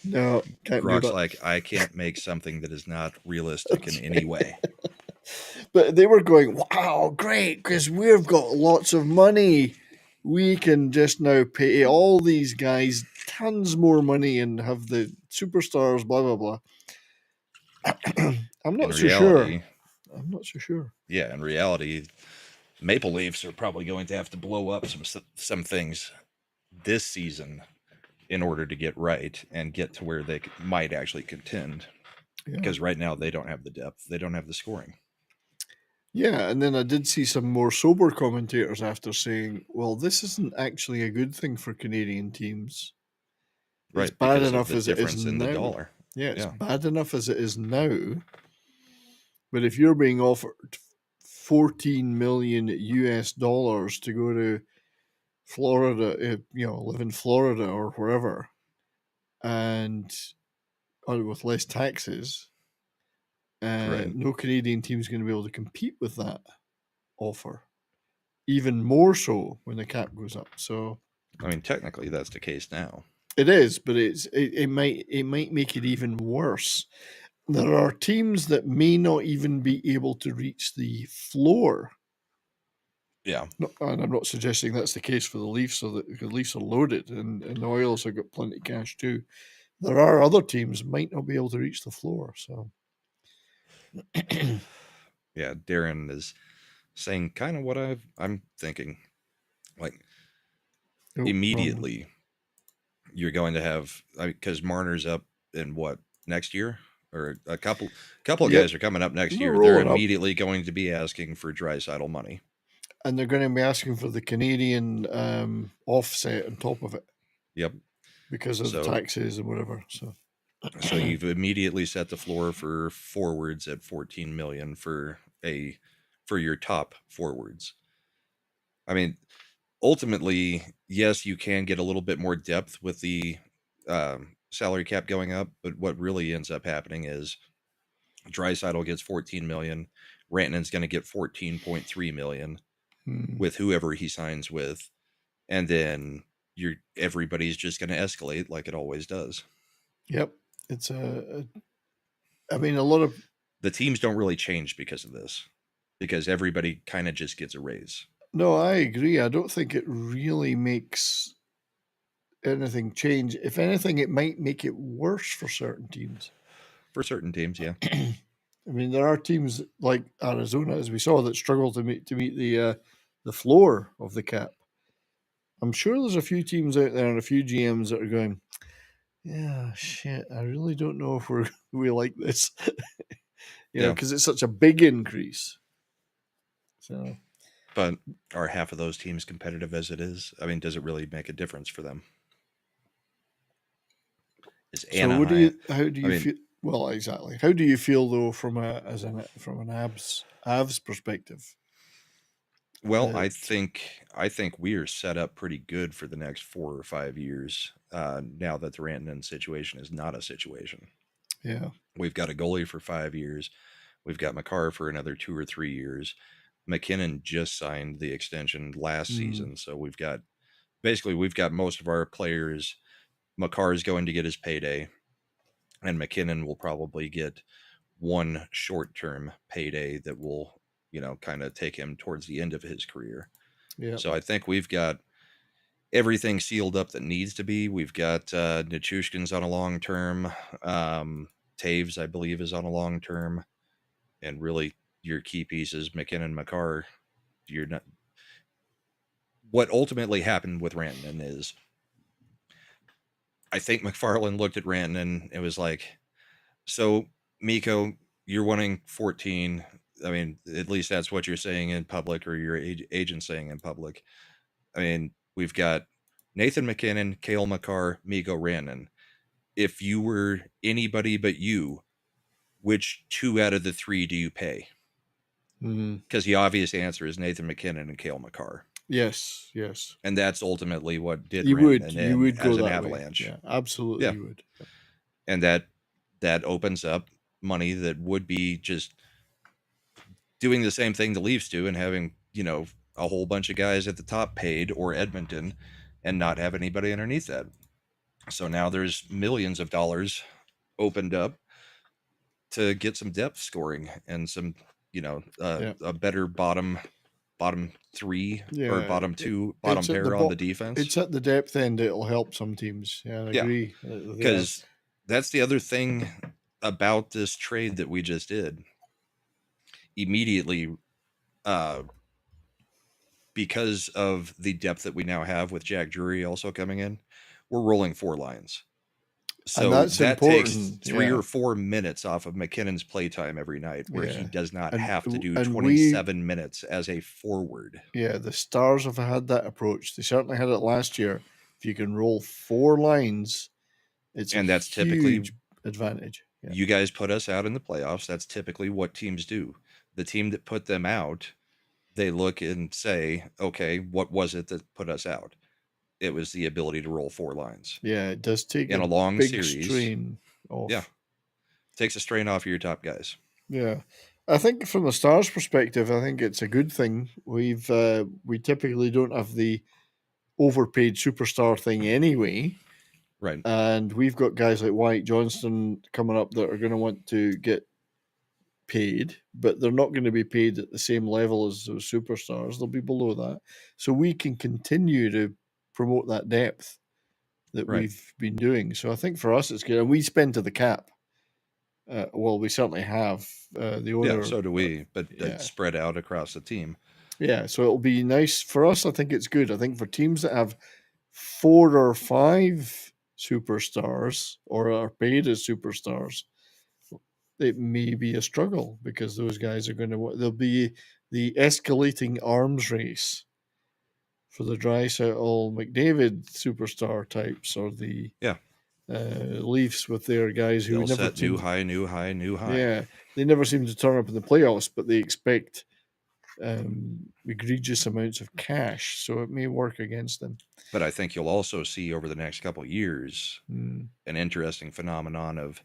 no, can't do that. Like, I can't make something that is not realistic in any way. But they were going, wow, great, because we've got lots of money. We can just now pay all these guys tons more money and have the superstars, blah, blah, blah. I'm not so sure. Yeah, in reality, Maple Leafs are probably going to have to blow up some things this season in order to get right and get to where they might actually contend. Because right now they don't have the depth. They don't have the scoring. Yeah, and then I did see some more sober commentators after saying, well, this isn't actually a good thing for Canadian teams. Right, it's bad enough as it is now. The dollar. Yeah, it's bad enough as it is now. But if you're being offered $14 million US to go to Florida, live in Florida or wherever, and with less taxes, no Canadian team is going to be able to compete with that offer. Even more so when the cap goes up. So, I mean, technically that's the case now. It is, but it might make it even worse. There are teams that may not even be able to reach the floor Yeah. No, and I'm not suggesting that's the case for the Leafs, so that the Leafs are loaded and the Oilers have got plenty of cash too. There are other teams might not be able to reach the floor. So, yeah, Darren is saying kind of what I'm thinking. Like immediately, you're going to have because Marner's up in what next year, or a couple of guys are coming up next year. They're immediately going to be asking for Draisaitl money, and they're going to be asking for the Canadian offset on top of it. Yep, because of taxes and whatever. So you've immediately set the floor for forwards at $14 million for your top forwards. I mean, ultimately, yes, you can get a little bit more depth with the salary cap going up, but what really ends up happening is Draisaitl gets $14 million. Rantanen's going to get $14.3 million with whoever he signs with, and then everybody's just going to escalate like it always does. Yep, it's a lot of the teams don't really change because of this, because everybody kind of just gets a raise. No, I agree. I don't think it really makes anything change. If anything, it might make it worse for certain teams. For certain teams, yeah. I mean, there are teams like Arizona, as we saw, that struggle to meet the floor of the cap. I'm sure there's a few teams out there and a few GMs that are going, yeah, shit, I really don't know if we like this. you know, because it's such a big increase. So, but are half of those teams competitive as it is? I mean, does it really make a difference for them? How do you feel? Well, exactly. How do you feel though from an Avs perspective? Well, I think we are set up pretty good for the next 4 or 5 years. Now that the Rantanen situation is not a situation. Yeah, we've got a goalie for 5 years. We've got Makar for another 2 or 3 years. McKinnon just signed the extension last season, so we've got most of our players. Makar is going to get his payday, and McKinnon will probably get one short-term payday that will, kind of take him towards the end of his career. Yeah. So I think we've got everything sealed up that needs to be. We've got Nichushkin's on a long-term. Taves, I believe, is on a long-term. And really, your key pieces, McKinnon, Makar, you're not. What ultimately happened with Rantanen is, I think McFarland looked at Rantanen and was like, so, Mikko, you're wanting 14. I mean, at least that's what you're saying in public, or your agent saying in public. I mean, we've got Nathan McKinnon, Cale Makar, Mikko Rantanen. If you were anybody but you, which 2 out of the 3 do you pay? Because the obvious answer is Nathan McKinnon and Cale Makar. Yes. And that's ultimately what did you Rantanen would as go an that Avalanche. Way. Yeah, absolutely, you would. And that opens up money that would be just doing the same thing the Leafs do and having, a whole bunch of guys at the top paid, or Edmonton, and not have anybody underneath that. So now there's millions of dollars opened up to get some depth scoring and some, a better bottom 3 or bottom 2, bottom pair on the defense. It's at the depth end. It'll help some teams. Yeah, I agree. Because that's the other thing about this trade that we just did. Immediately, because of the depth that we now have with Jack Drury also coming in, we're rolling 4 lines. So that takes 3 or 4 minutes off of McKinnon's playtime every night, where he does not have to do 27 minutes as a forward. Yeah, the Stars have had that approach. They certainly had it last year. If you can roll 4 lines, that's typically advantage. Yeah. You guys put us out in the playoffs. That's typically what teams do. The team that put them out, they look and say, okay, what was it that put us out? It was the ability to roll 4 lines. Yeah, it does take in a long big series. Strain off. Yeah, takes a strain off of your top guys. Yeah, I think from the Stars' perspective, I think it's a good thing. We typically don't have the overpaid superstar thing anyway, right? And we've got guys like Wyatt Johnston coming up that are going to want to get paid, but they're not going to be paid at the same level as those superstars. They'll be below that. So we can continue to promote that depth that we've been doing. So I think for us, it's good. And we spend to the cap. Well, we certainly have. The owner. Yeah, so do we, but it's spread out across the team. Yeah, so it'll be nice for us. I think it's good. I think for teams that have 4 or 5 superstars or are paid as superstars, it may be a struggle because those guys are going to. There'll be the escalating arms race for the Draisaitl McDavid superstar types, or the Leafs with their guys who they'll never set new high. Yeah, they never seem to turn up in the playoffs, but they expect egregious amounts of cash, so it may work against them. But I think you'll also see over the next couple of years an interesting phenomenon of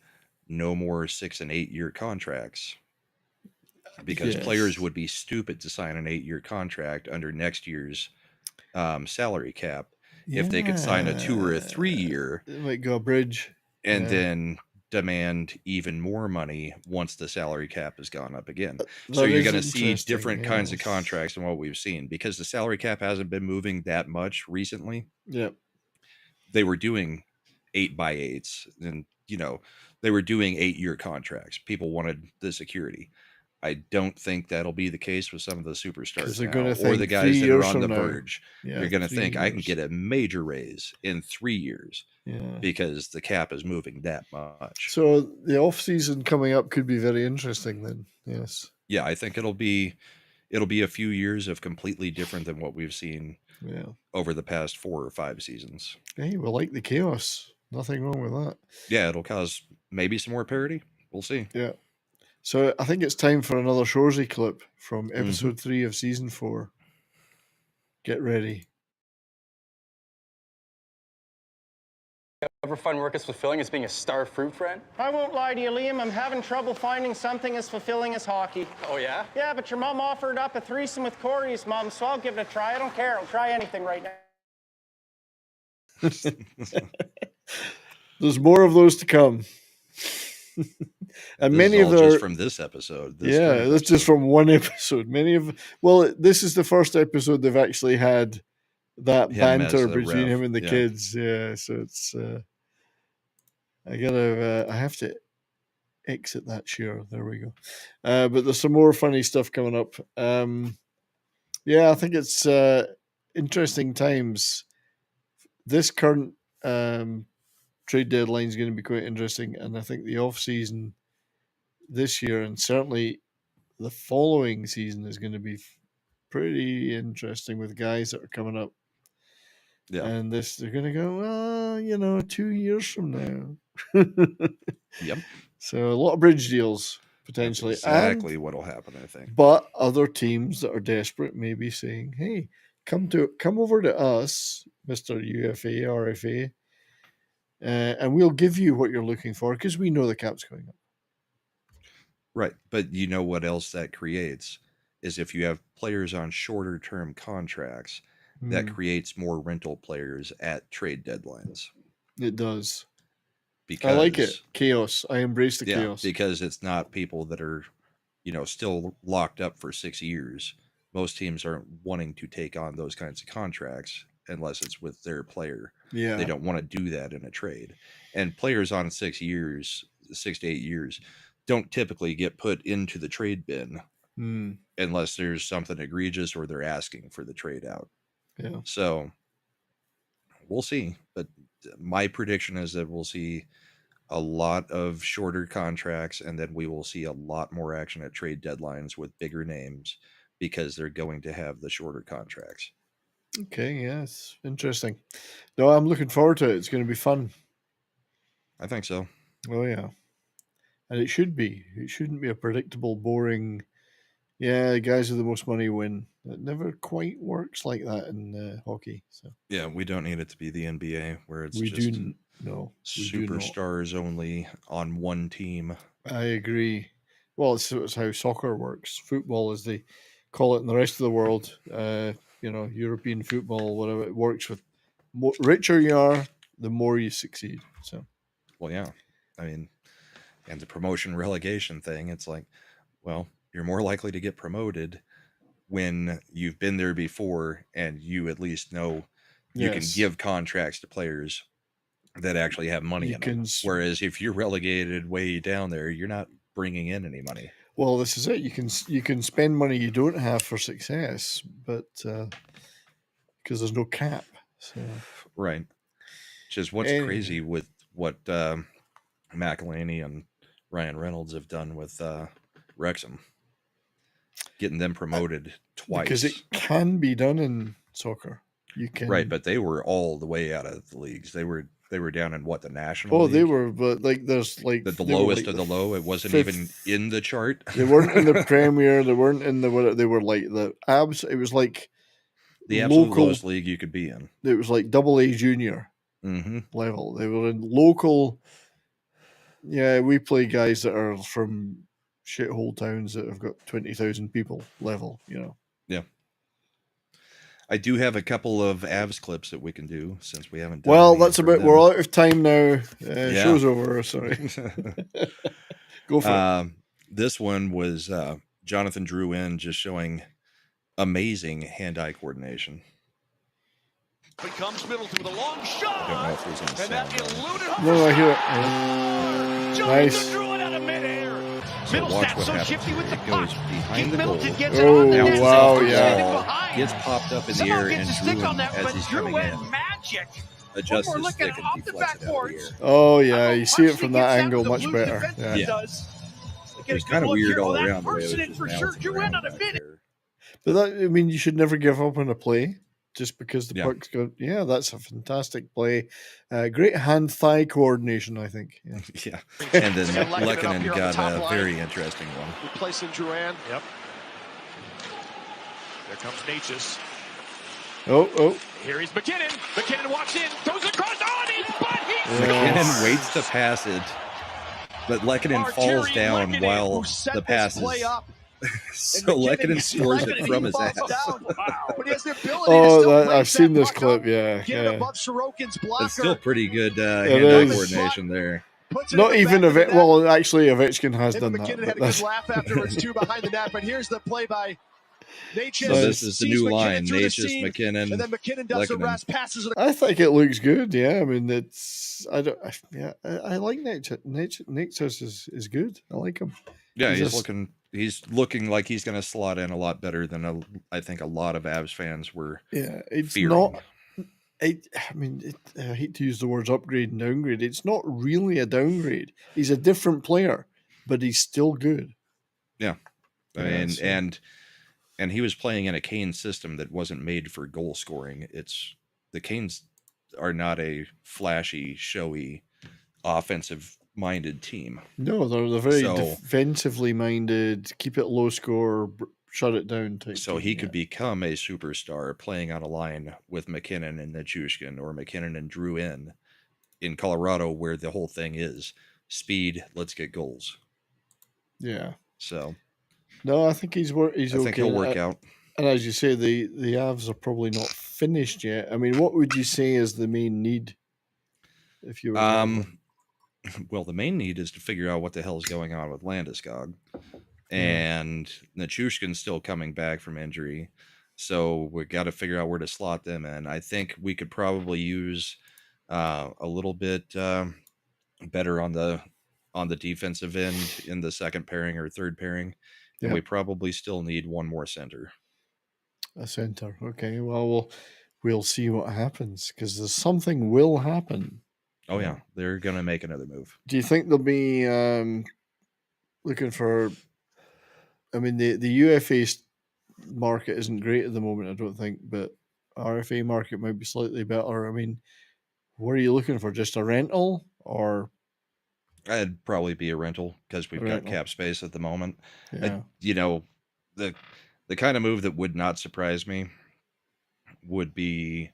no more 6 and 8 year contracts, because players would be stupid to sign an 8-year contract under next year's salary cap. If they could sign a 2 or a 3 year, it might go a bridge, and then demand even more money once the salary cap has gone up again. So you're going to see different kinds of contracts than what we've seen, because the salary cap hasn't been moving that much recently. Yeah, they were doing 8x8s, and they were doing 8-year contracts. People wanted the security. I don't think that'll be the case with some of the superstars now, or the guys that are on the verge. They're going to think, I can get a major raise in 3 years because the cap is moving that much. So the off season coming up could be very interesting then. Yes. Yeah, I think it'll be a few years of completely different than what we've seen over the past 4 or 5 seasons. Hey, we like the chaos. Nothing wrong with that. Yeah, it'll cause maybe some more parity. We'll see. Yeah. So I think it's time for another Shoresy clip from episode 3 of season 4. Get ready. Ever find work as fulfilling as being a star fruit friend? I won't lie to you, Liam. I'm having trouble finding something as fulfilling as hockey. Oh, yeah? Yeah, but your mom offered up a threesome with Corey's mom, so I'll give it a try. I don't care. I'll try anything right now. There's more of those to come. And this many is of all them just from this episode. That's just from one episode. This is the first episode they've actually had that banter between him and the kids. Yeah, so it's I have to exit that share. There we go. But there's some more funny stuff coming up. I think it's interesting times. This current trade deadline is going to be quite interesting, and I think the off season this year, and certainly the following season, is going to be pretty interesting with guys that are coming up. Yeah, and they're going to go, 2 years from now. Yep. So a lot of bridge deals potentially. That's exactly what'll happen, I think. But other teams that are desperate may be saying, "Hey, come over to us, Mr. UFA, RFA, and we'll give you what you're looking for because we know the cap's going up." Right, but you know what else that creates is if you have players on shorter term contracts, that creates more rental players at trade deadlines. It does. Because I like it. Chaos. I embrace the chaos. Because it's not people that are, still locked up for 6 years. Most teams aren't wanting to take on those kinds of contracts unless it's with their player. Yeah. They don't want to do that in a trade. And players on 6 to 8 years, don't typically get put into the trade bin unless there's something egregious or they're asking for the trade out. Yeah. So we'll see. But my prediction is that we'll see a lot of shorter contracts, and then we will see a lot more action at trade deadlines with bigger names because they're going to have the shorter contracts. Okay, yeah, it's interesting. No, I'm looking forward to it. It's going to be fun. I think so. Oh, yeah. And it should be. It shouldn't be a predictable, boring, the guys with the most money win. It never quite works like that in hockey. So yeah, we don't need it to be the NBA where it's superstars only on one team. I agree. Well, it's how soccer works. Football, as they call it in the rest of the world, European football, whatever, it works with richer you are, the more you succeed. So, well, yeah. I mean, and the promotion relegation thing, it's like, Well, you're more likely to get promoted when you've been there before and you at least know you can give contracts to players that actually have money in them. Whereas if you're relegated way down there, you're not bringing in any money. Well, this is it. You can spend money you don't have for success, but because there's no cap. So. Right. Which is what's crazy with what McElhaney and Ryan Reynolds have done with Wrexham. Getting them promoted twice. Because it can be done in soccer. You can. Right, but they were all the way out of the leagues. They were down in what, the national league? League? They were, but like there's like the lowest of the low. It wasn't even in the chart. They weren't in the Premier. They weren't in the. They were like the abs. It was like the absolute lowest league you could be in. It was like AA junior level. They were in local. Yeah, we play guys that are from shithole towns that have got 20,000 people level. Yeah. I do have a couple of Avs clips that we can do since we haven't done. Well, that's about. We're out of time now. Show's over. Sorry. Go for it. This one was Jonathan Drouin just showing amazing hand-eye coordination. He comes middle to the long shot. I don't know if there's any sound. No, I hear it. Nice. So watch what happens. It goes behind the goal. Oh, wow, yeah. Gets popped up in the air, and Drouin, as he's coming in, adjusts his stick and deflects it out of the air. Oh, yeah, you see it from that angle much better. Yeah. It was kind of weird all around the way it was just bouncing around back there. But that, I mean, you should never give up on a play just because the puck's go. Yeah, that's a fantastic play. Great hand-thigh coordination, I think. Yeah. And then Lehkonen got a very interesting one. Replacing Drouin. Yep. There comes Natchez. Oh. Here he's McKinnon. McKinnon walks in, throws it across. Oh, and he's butt. McKinnon waits to pass it, but Lehkonen falls down while the pass is. So Lehkonen scores it from his ass. I've seen this clip. Yeah. It's still pretty good hand-eye coordination there. Not even well, actually, Ovechkin has done that. McKinnon had a good laugh afterwards too behind the net. But here's the play by Natchez. So this is the new line: Natchez, McKinnon, and then McKinnon does the rest, passes it. I think it looks good. Yeah, I mean, I like Natchez. Natchez is good. I like him. Yeah, he's looking like he's going to slot in a lot better than I think a lot of Avs fans were. Yeah, it's fearing. Not. I hate to use the words upgrade and downgrade. It's not really a downgrade. He's a different player, but he's still good. Yeah, and he was playing in a Kane system that wasn't made for goal scoring. The Canes are not a flashy, showy, offensive-minded team. No, they're very defensively minded. Keep it low score. Shut it down. So he could become a superstar playing on a line with McKinnon and Nichushkin or McKinnon and Drouin in Colorado, where the whole thing is speed. Let's get goals. Yeah. So. No, I think he's okay. I think he'll work out. And as you say, the Avs are probably not finished yet. I mean, what would you say is the main need? If you were well, the main need is to figure out what the hell is going on with Landeskog. And Nichushkin's still coming back from injury, so we got to figure out where to slot them in. I think we could probably use a little bit better on the defensive end in the second pairing or third pairing, and we probably still need one more center. A center, okay. Well, we'll see what happens because there's something will happen. Oh yeah, they're gonna make another move. Do you think they'll be looking for? I mean, the UFA market isn't great at the moment, I don't think, but RFA market might be slightly better. I mean, what are you looking for? Just a rental or? It'd probably be a rental because we've got cap space at the moment. Yeah. The kind of move that would not surprise me would be,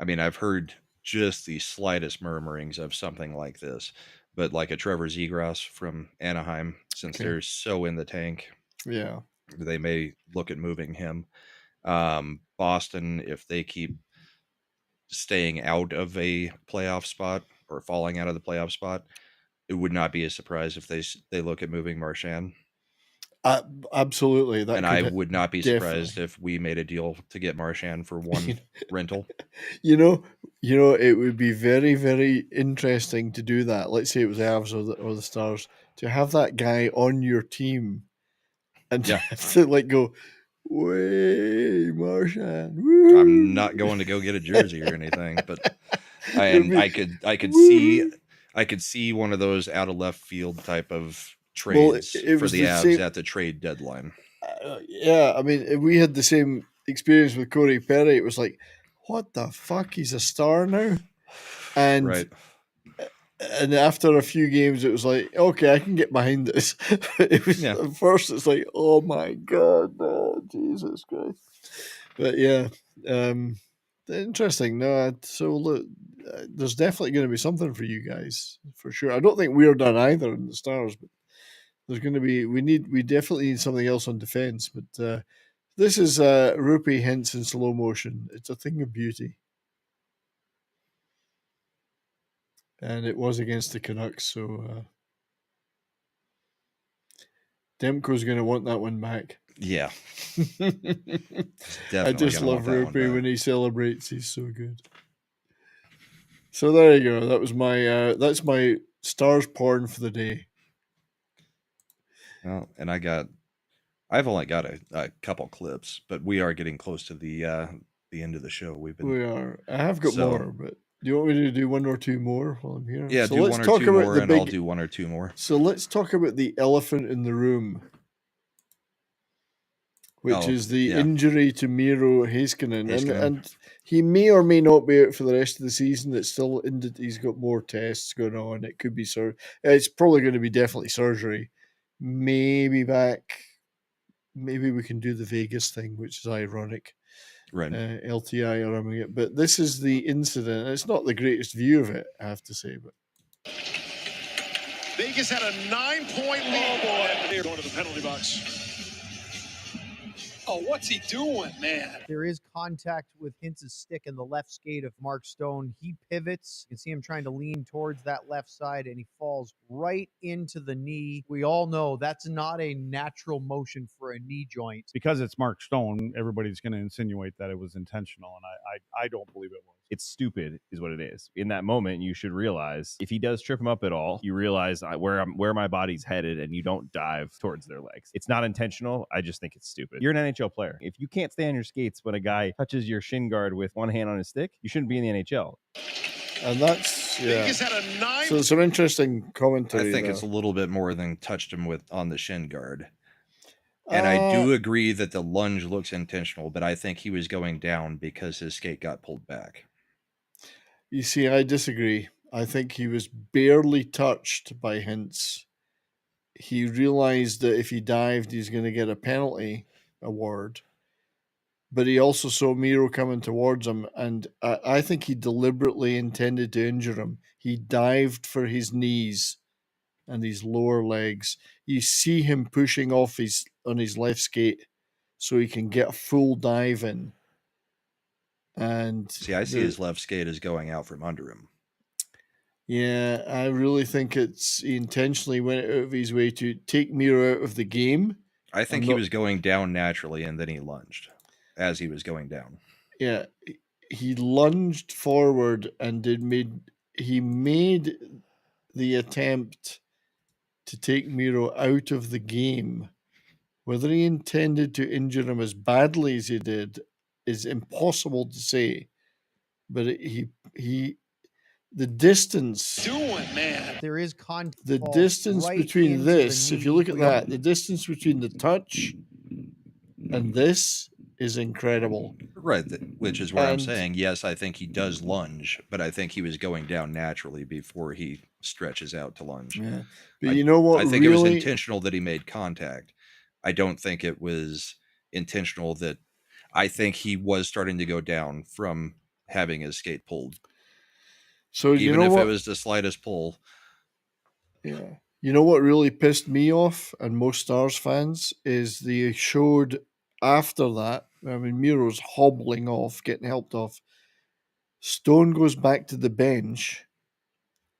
I mean, I've heard just the slightest murmurings of something like this, but like a Trevor Zegras from Anaheim, since they're so in the tank. Yeah, they may look at moving him. Boston, if they keep staying out of a playoff spot or falling out of the playoff spot, it would not be a surprise if they look at moving Marchand. Absolutely. And I would not be surprised if we made a deal to get Marchand for one rental. You know, it would be very, very interesting to do that. Let's say it was the Avs or the Stars, to have that guy on your team and to have to like go, way Marchand. Woo! I'm not going to go get a jersey or anything, but I could see one of those out of left field type of trades for the Avs at the trade deadline. Yeah, I mean, we had the same experience with Corey Perry. It was like, what the fuck? He's a star now? And right. And after a few games, it was like, okay, I can get behind this. It was at first, it's like, oh my god, Jesus Christ! But yeah, interesting. No, so look, there's definitely going to be something for you guys for sure. I don't think we're done either in the Stars, but there's going to be. We definitely need something else on defense. But this is Rupee Hintz in slow motion. It's a thing of beauty. And it was against the Canucks, so Demko's going to want that one back. Yeah. I just love Rupee when he celebrates. He's so good. So there you go. That was my that's my Stars porn for the day. Well, and I've only got a couple clips, but we are getting close to the end of the show. We are. I have got more, but do you want me to do one or two more while I'm here? Yeah, so do one or two more, and I'll do one or two more. So let's talk about the elephant in the room, which is the injury to Miro Heiskanen. And he may or may not be out for the rest of the season. It's still he's got more tests going on. It could be it's probably going to be definitely surgery. Maybe back. Maybe we can do the Vegas thing, which is ironic. Right. LTI running it. But this is the incident. It's not the greatest view of it, I have to say. But Vegas had a 9-point lead. Oh, boy. Going to the penalty box. Oh, what's he doing, man? There is contact with Hintz's stick in the left skate of Mark Stone. He pivots. You can see him trying to lean towards that left side, and he falls right into the knee. We all know that's not a natural motion for a knee joint. Because it's Mark Stone, everybody's going to insinuate that it was intentional, and I don't believe it was. It's stupid is what it is. In that moment, you should realize if he does trip him up at all, you realize where my body's headed, and you don't dive towards their legs. It's not intentional. I just think it's stupid. You're an NHL player. If you can't stay on your skates when a guy touches your shin guard with one hand on his stick, you shouldn't be in the NHL. And that's so some interesting commentary. I think it's a little bit more than touched him on the shin guard. And I do agree that the lunge looks intentional, but I think he was going down because his skate got pulled back. You see, I disagree. I think he was barely touched by Hintz. He realized that if he dived, he's going to get a penalty award. But he also saw Miro coming towards him, and I think he deliberately intended to injure him. He dived for his knees and his lower legs. You see him pushing off on his left skate so he can get a full dive in. And see, I see his left skate is going out from under him. Yeah, I really think he intentionally went out of his way to take Miro out of the game. I think he was going down naturally, and then he lunged as he was going down. Yeah, he lunged forward and he made the attempt to take Miro out of the game. Whether he intended to injure him as badly as he did is impossible to say. But the distance. There is contact. The distance between this, if you look at that, the distance between the touch and this is incredible. Right, which is where I'm saying, yes, I think he does lunge, but I think he was going down naturally before he stretches out to lunge. Yeah. But you know what? I think it was intentional that he made contact. I don't think it was intentional that I think he was starting to go down from having his skate pulled. So even if it was the slightest pull. Yeah. You know what really pissed me off and most Stars fans is they showed after that, I mean, Miro's hobbling off, getting helped off. Stone goes back to the bench,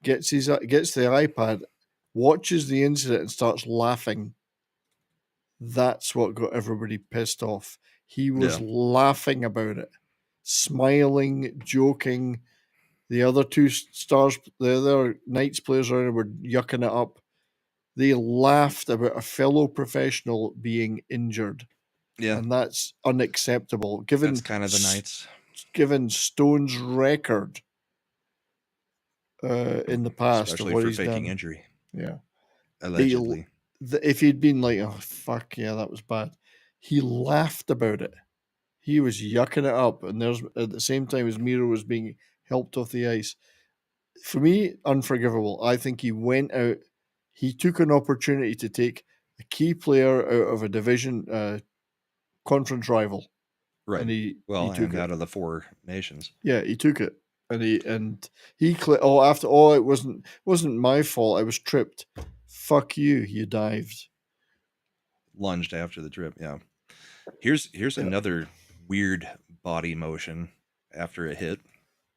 gets the iPad, watches the incident and starts laughing. That's what got everybody pissed off. He was laughing about it, smiling, joking. The other two stars, the other Knights players around him were yucking it up. They laughed about a fellow professional being injured. Yeah. And that's unacceptable. That's kind of the Knights. Given Stone's record in the past, especially of what for he's faking done. injury. Yeah. Allegedly. If he'd been like, oh, fuck, yeah, that was bad. He laughed about it. He was yucking it up. And there's at the same time as Miro was being helped off the ice. For me, unforgivable. I think he went out. He took an opportunity to take a key player out of a division conference rival. Right. And he took and it. out of the 4 nations. Yeah, he took it. And it wasn't my fault. I was tripped. Fuck you. You dived. Lunged after the trip. Yeah. Here's another weird body motion after a hit.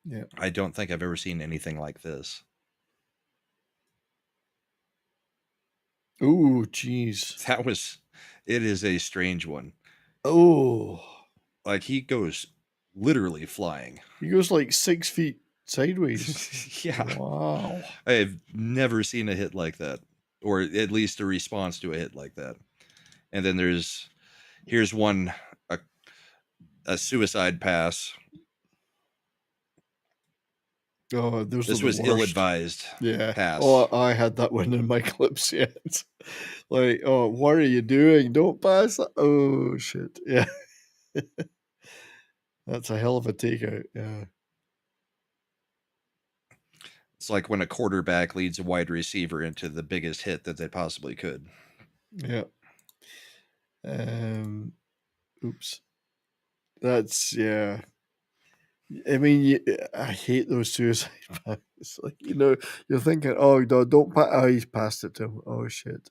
Yeah. I don't think I've ever seen anything like this. Ooh, jeez. It is a strange one. Oh. Like he goes literally flying. He goes like 6 feet sideways. Yeah. Wow. I've never seen a hit like that, or at least a response to a hit like that. And then here's one, a suicide pass. Oh, this was ill-advised. Yeah. Pass. Oh, I had that one in my clips yet. Like, oh, what are you doing? Don't pass that. Oh shit. Yeah. That's a hell of a takeout. Yeah. It's like when a quarterback leads a wide receiver into the biggest hit that they possibly could. Yeah. Oops. That's, yeah. I mean, I hate those suicide passes. Like, you're thinking, oh, no, don't pass. Oh, he's passed it to him. Oh, shit.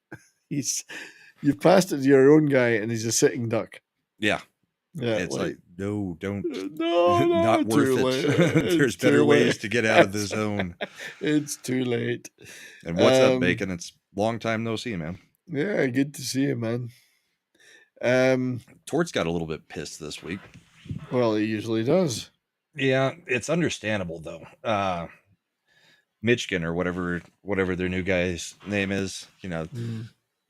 You've passed it to your own guy and he's a sitting duck. Yeah. Yeah. It's like no, don't. No, not worth it. There's better ways to get out of the zone. It's too late. And what's up, Bacon? It's long time no see, man. Yeah, good to see you, man. Torts got a little bit pissed this week. Well, he usually does. Yeah, it's understandable though. Mitchkin or whatever their new guy's name is,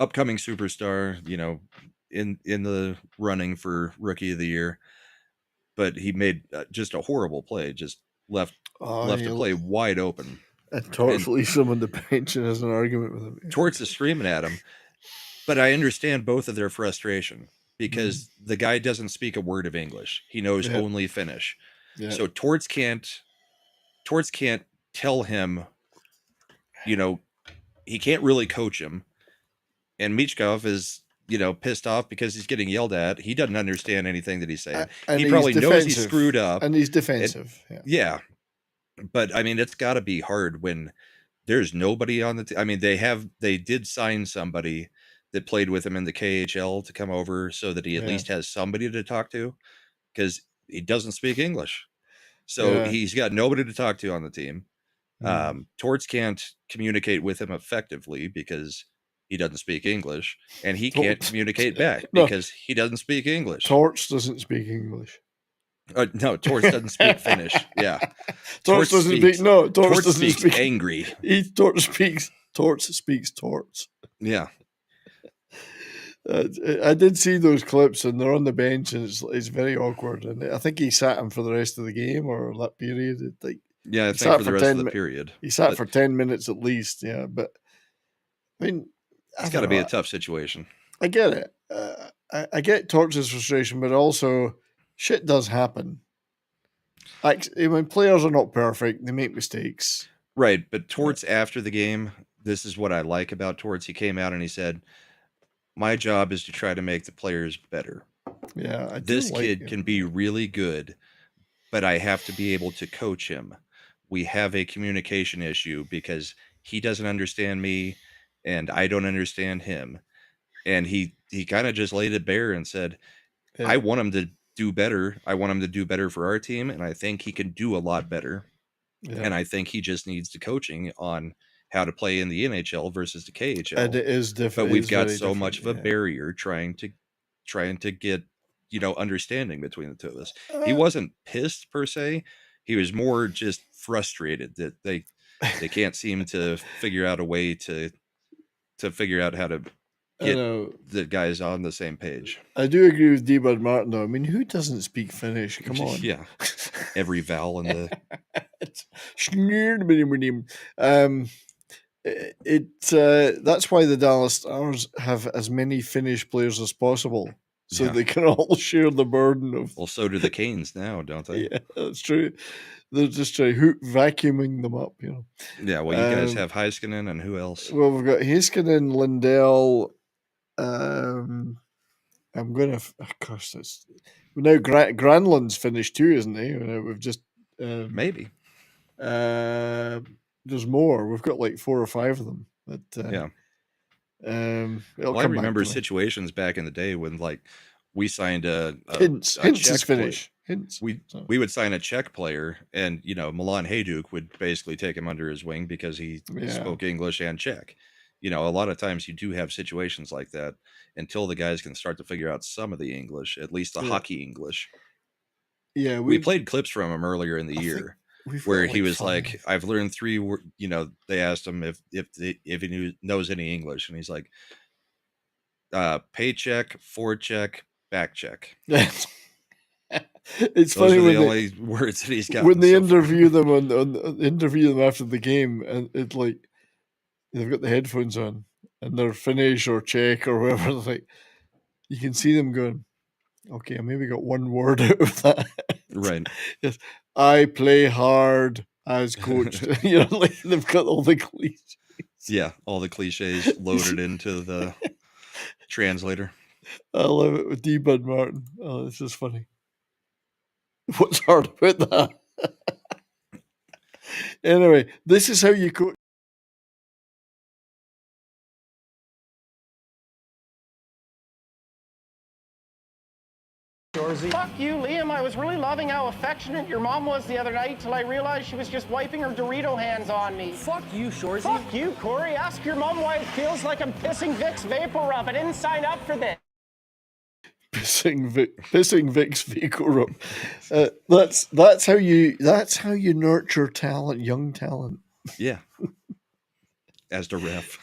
upcoming superstar, in the running for rookie of the year, but he made just a horrible play, just left the play wide open. And Torts leaves him on the bench and has an argument with him. Torts is screaming at him, but I understand both of their frustration because the guy doesn't speak a word of English. He knows only Finnish. Yeah. So Torts can't tell him, he can't really coach him. And Michkov is, pissed off because he's getting yelled at. He doesn't understand anything that he's saying. He probably knows he's screwed up. And he's defensive. Yeah. But I mean, it's got to be hard when there's nobody on the team. I mean, they did sign somebody that played with him in the KHL to come over so that he at least has somebody to talk to, because he doesn't speak English. So he's got nobody to talk to on the team. Torts can't communicate with him effectively because he doesn't speak English, and he can't communicate back because he doesn't speak English. Torts doesn't speak English. No, Torts doesn't speak Finnish. Yeah. Torts doesn't speak. No, Torts doesn't speak angry. Torts speaks Torts. Yeah. I did see those clips, and they're on the bench, and it's very awkward. And I think he sat him for the rest of the game or that period. I think for the rest of the period. He sat for 10 minutes at least. Yeah, but I mean, it's got to be a tough situation. I get it. I get Torts' frustration, but also shit does happen. When players are not perfect, they make mistakes. Right, but Torts after the game, this is what I like about Torts. He came out and he said, my job is to try to make the players better. Yeah, this kid can be really good, but I have to be able to coach him. We have a communication issue because he doesn't understand me and I don't understand him. And he kind of just laid it bare and said, I want him to do better. I want him to do better for our team. And I think he can do a lot better. Yeah. And I think he just needs the coaching on how to play in the NHL versus the KHL. And it is different. But we've got so much of a barrier trying to get, understanding between the two of us. He wasn't pissed per se. He was more just frustrated that they can't seem to figure out a way to figure out how to get the guys on the same page. I do agree with D-Bud Martin, though. I mean, who doesn't speak Finnish? Come on. Yeah. Every vowel in the... that's why the Dallas Stars have as many Finnish players as possible, so they can all share the burden of... Well, so do the Canes now, don't they? Yeah, that's true. They're just vacuuming them up, Yeah, well, you guys have Heiskanen, and who else? Well, we've got Heiskanen, Lindell. I'm going to... Gosh, that's... Now, Granlund's finished too, isn't he? We've just... Maybe. There's more. We've got like 4 or 5 of them. But, yeah. I remember situations back in the day when, like, we signed a Hintz is Finnish. Hintz. We would sign a Czech player, and Milan Hajduk would basically take him under his wing because he spoke English and Czech. A lot of times you do have situations like that until the guys can start to figure out some of the English, at least the hockey English. Yeah, we played clips from him earlier in the year where he was 5. like, "I've learned 3 words." They asked him if he knows any English, and he's like, "Paycheck, forecheck, back check." It's Those funny are when the only words that he's got. When they interview them interview them after the game, and it's like they've got the headphones on and they're Finnish or Czech or whatever. Like, you can see them going, "Okay, I maybe got 1 word out of that." Right. Yes, I play hard as coached. Like they've got all the cliches. Yeah, all the cliches loaded into the translator. I love it with D-Bud Martin. Oh, it's just funny. What's hard about that? Anyway, this is how you coach. Shoresy. Fuck you, Liam. I was really loving how affectionate your mom was the other night till I realized she was just wiping her Dorito hands on me. Fuck you, Shoresy. Fuck you, Corey. Ask your mom why it feels like I'm pissing Vicks Vapor Rub. I didn't sign up for this. Pissing Vicks Vapor Rub. That's how you nurture talent, young talent. Yeah. As the ref.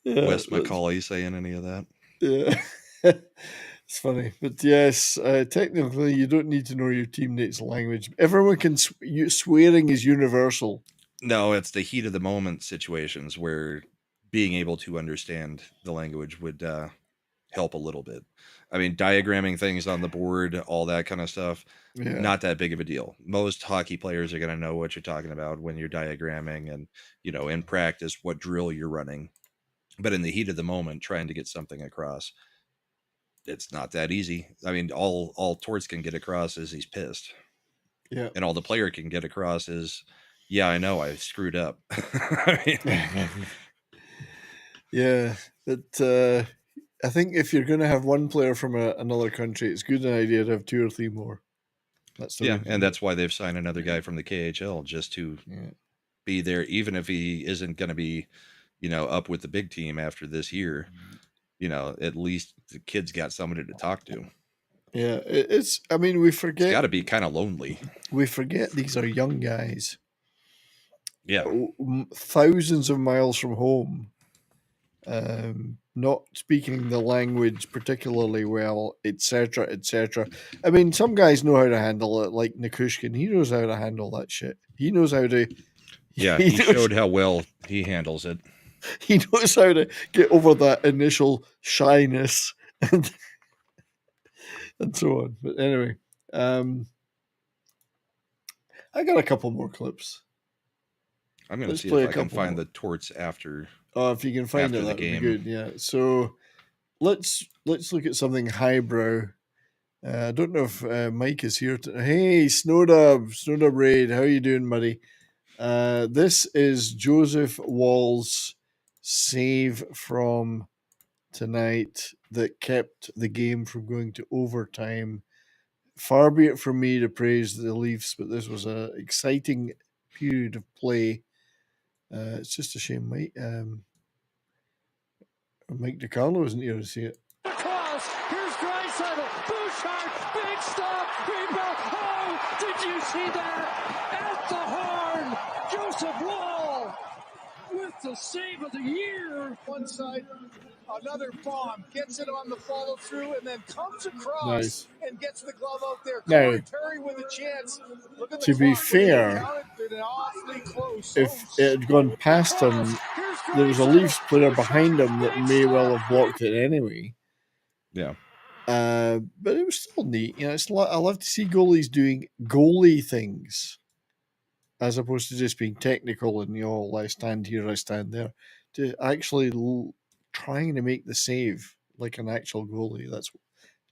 Yeah, Wes McCauley saying any of that. Yeah. It's funny, but yes, technically you don't need to know your teammates' language. Everyone can swearing is universal. No, it's the heat of the moment situations where being able to understand the language would help a little bit. I mean, diagramming things on the board, all that kind of stuff, not that big of a deal. Most hockey players are going to know what you're talking about when you're diagramming and, in practice, what drill you're running. But in the heat of the moment, trying to get something across, it's not that easy. I mean, all Torts can get across is he's pissed. Yeah. And all the player can get across is, yeah, I know I screwed up. I mean, yeah, but I think if you're going to have one player from another country, it's good an idea to have 2 or 3 more. And that's why they've signed another guy from the KHL just to be there, even if he isn't going to be, up with the big team after this year. At least the kid's got somebody to talk to. Yeah, I mean, we forget. It's got to be kind of lonely. We forget these are young guys. Yeah. Thousands of miles from home. Not speaking the language particularly well, etc., etc. I mean, some guys know how to handle it, like Nikushkin. He knows how to handle that shit. He knows how to... Yeah, he showed how well he handles it. He knows how to get over that initial shyness and so on. But anyway, I got a couple more clips. I'm going to see if I can find the Torts after. Oh, if you can find it, that would be good. Yeah. So let's look at something highbrow. I don't know if Mike is here. Hey, Snowdub Raid, how you doing, buddy? This is Joseph Wall's save from tonight that kept the game from going to overtime. Far be it from me to praise the Leafs, but this was an exciting period of play It's just a shame Mike DiCarlo isn't here to see it. Across, here's Draisaitl, Bouchard, big stop, rebound. Oh, did you see that? At the horn, Joseph Wall with the save of the year. One side, another bomb, gets it on the follow through, and then comes across Nice. and gets the glove out there. Now, Corey Perry with a chance. Look at the to be clock. fair, Awfully close. if it had gone past him, there was a Leafs player behind him that may well have blocked it anyway. Yeah. But it was still neat. You know, I love to see goalies doing goalie things as opposed to just being technical and, you know, I stand here, I stand there. To actually trying to make the save like an actual goalie.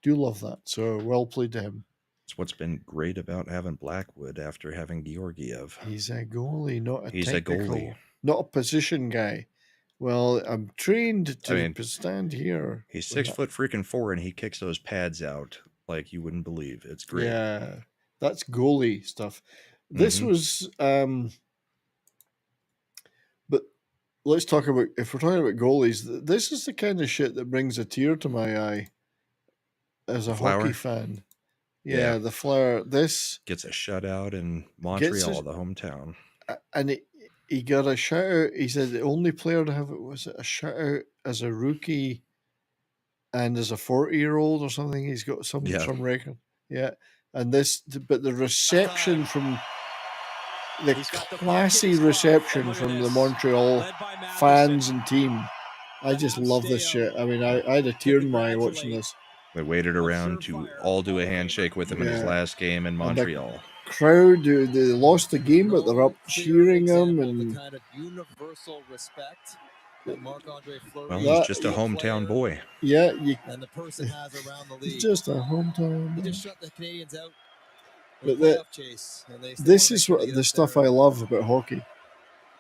Do love that. So well played to him. It's what's been great about having Blackwood after having Georgiev. He's a goalie, not a He's technical, a goalie. not a position guy. Well, I'm trained to stand here. He's 6'4", and he kicks those pads out like you wouldn't believe. It's great. Yeah, that's goalie stuff. This was, but let's talk about, if we're talking about goalies, this is the kind of shit that brings a tear to my eye as a hockey fan. Yeah, the Flower. This gets a shutout in Montreal, the hometown. And he got a shutout. He said the only player to have it was a shutout as a rookie and as a 40-year-old or something. He's got some record. Yeah. And but the reception from the classy reception from the Montreal fans and team. I just love this shit. I mean, I had a tear in my eye watching this. They waited around to all do a handshake with him in his last game in Montreal. Crowd, they lost the game, but they're up cheering him and kind of universal respect that Marc-Andre Fleury. Well, he's just a hometown boy. Yeah, and the person has around the league. He's just a hometown. He just shut the Canadians out. But this is what the stuff I love about hockey.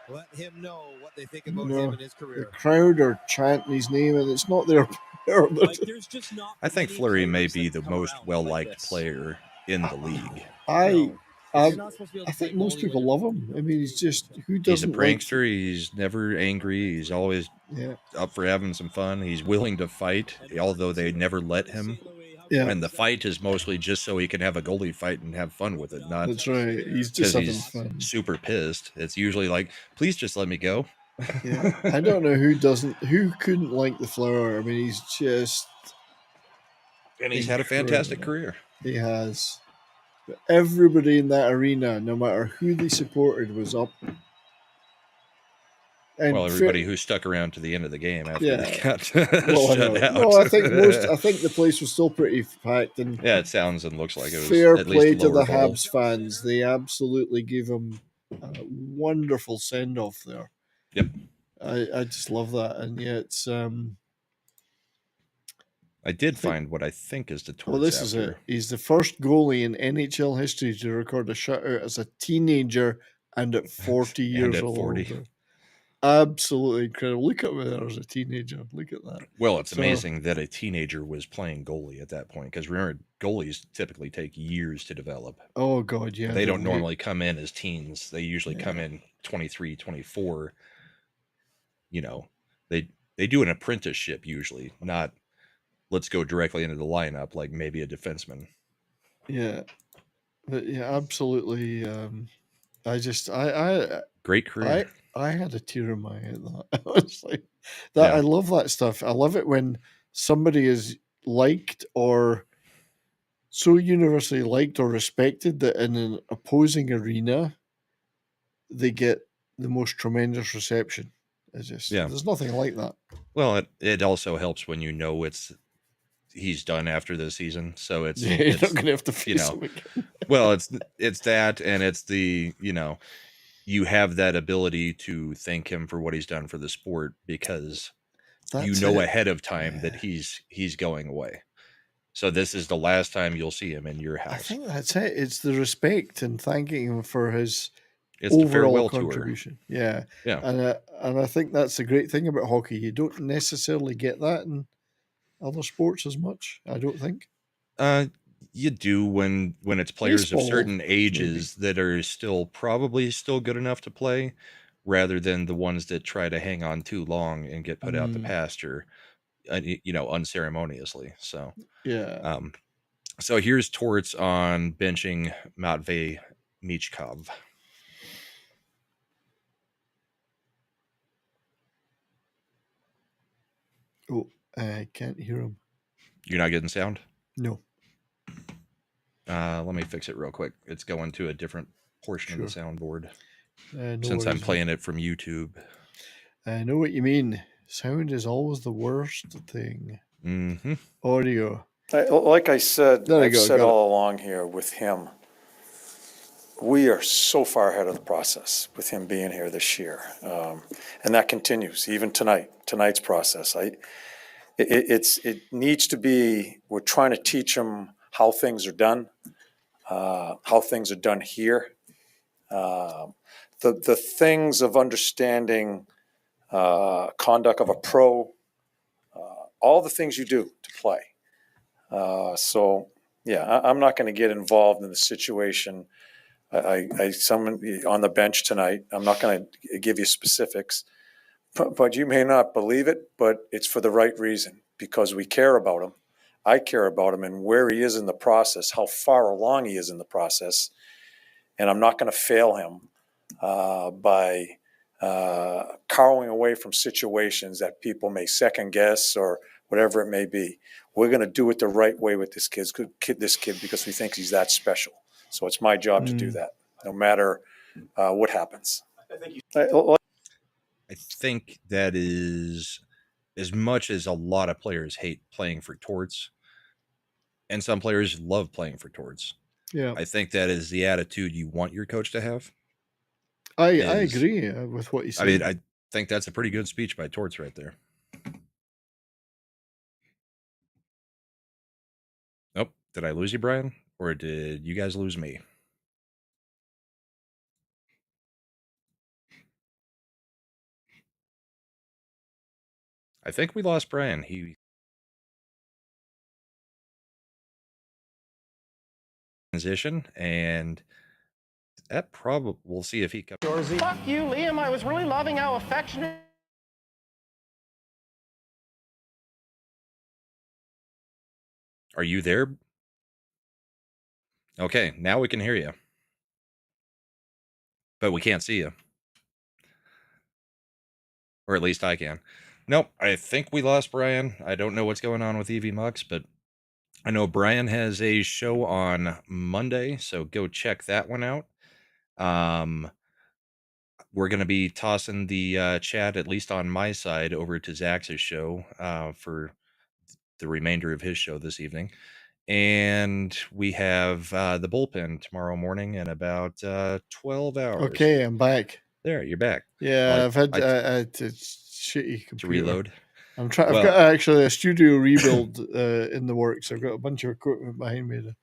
Let him know what they think about him and his career. The crowd are chanting his name, and it's not their player. But I think Fleury may be the most well-liked player in the league. I think most people love him. I mean, he's just, who doesn't? He's a prankster. He's never angry. He's always up for having some fun. He's willing to fight, although they never let him. Yeah. And the fight is mostly just so he can have a goalie fight and have fun with it. Not that's right. He's just having fun. Super pissed. It's usually like, please just let me go. Yeah. I don't know who couldn't like the Flower. I mean, he's just, and he's had a fantastic career. He has. But everybody in that arena, no matter who they supported, was up. And everybody who stuck around to the end of the game after they got shut out. No, I think the place was still pretty packed. And yeah, it sounds and looks like it was. Fair at play least to the lower bowl. Habs fans. They absolutely gave him a wonderful send off there. Yep. I just love that, and yeah, it's. I did find what I think is the torch. Well, this is it. He's the first goalie in NHL history to record a shutout as a teenager and at 40 years old. 40. Absolutely incredible. Look at me there as a teenager. Look at that. Well, it's amazing that a teenager was playing goalie at that point, because remember, goalies typically take years to develop. Oh, God, yeah. They don't normally come in as teens. They usually come in 23, 24. You know, they do an apprenticeship usually, not let's go directly into the lineup like maybe a defenseman. Yeah. But yeah, absolutely. Great career. I had a tear in my eye. I was like, that. Yeah. I love that stuff. I love it when somebody is liked or so universally liked or respected that in an opposing arena, they get the most tremendous reception. It's just, there's nothing like that. Well, it also helps when you know he's done after this season, so it's you're not going to have to face him again. Well, it's that, and it's the you have that ability to thank him for what he's done for the sport because ahead of time that he's going away. So this is the last time you'll see him in your house. I think that's it. It's the respect and thanking him for his it's overall contribution. Tour. Yeah. And I think that's the great thing about hockey. You don't necessarily get that in other sports as much, I don't think. You do when it's players of certain ages that are probably still good enough to play, rather than the ones that try to hang on too long and get put out the pasture, unceremoniously. So, yeah. So here's Torts on benching Matvey Michkov. Oh, I can't hear him. You're not getting sound? No. Let me fix it real quick. It's going to a different portion of the soundboard. No since I'm worries, playing it from YouTube. I know what you mean. Sound is always the worst thing. Mm-hmm. Audio. Like I said, I've said all along here with him, we are so far ahead of the process with him being here this year. And that continues, even tonight, tonight's process. It needs to be, we're trying to teach him how things are done here. The things of understanding conduct of a pro, all the things you do to play. So, yeah, I'm not going to get involved in the situation. Someone on the bench tonight, I'm not going to give you specifics, but you may not believe it, but it's for the right reason, because we care about him. I care about him and where he is in the process, how far along he is in the process. And I'm not going to fail him by cowering away from situations that people may second guess or whatever it may be. We're going to do it the right way with this kid because we think he's that special. So it's my job to do that, no matter what happens. I think that is, as much as a lot of players hate playing for Torts, and some players love playing for Torts. Yeah, I think that is the attitude you want your coach to have. I agree with what you said. I mean, I think that's a pretty good speech by Torts right there. Nope. Did I lose you, Brian? Or did you guys lose me? I think we lost Brian. He transition, and that probably, we'll see if he comes. Fuck you, Liam. I was really loving how affectionate. Are you there? Okay, now we can hear you. But we can't see you. Or at least I can. Nope, I think we lost Brian. I don't know what's going on with EV Mux, but I know Brian has a show on Monday, so go check that one out. We're going to be tossing the chat, at least on my side, over to Zach's show for the remainder of his show this evening. And we have the bullpen tomorrow morning in about 12 hours. Okay, I'm back. There, you're back. Yeah, I've had a shitty computer. To reload? I'm trying. I've got actually a studio rebuild in the works. I've got a bunch of equipment behind me to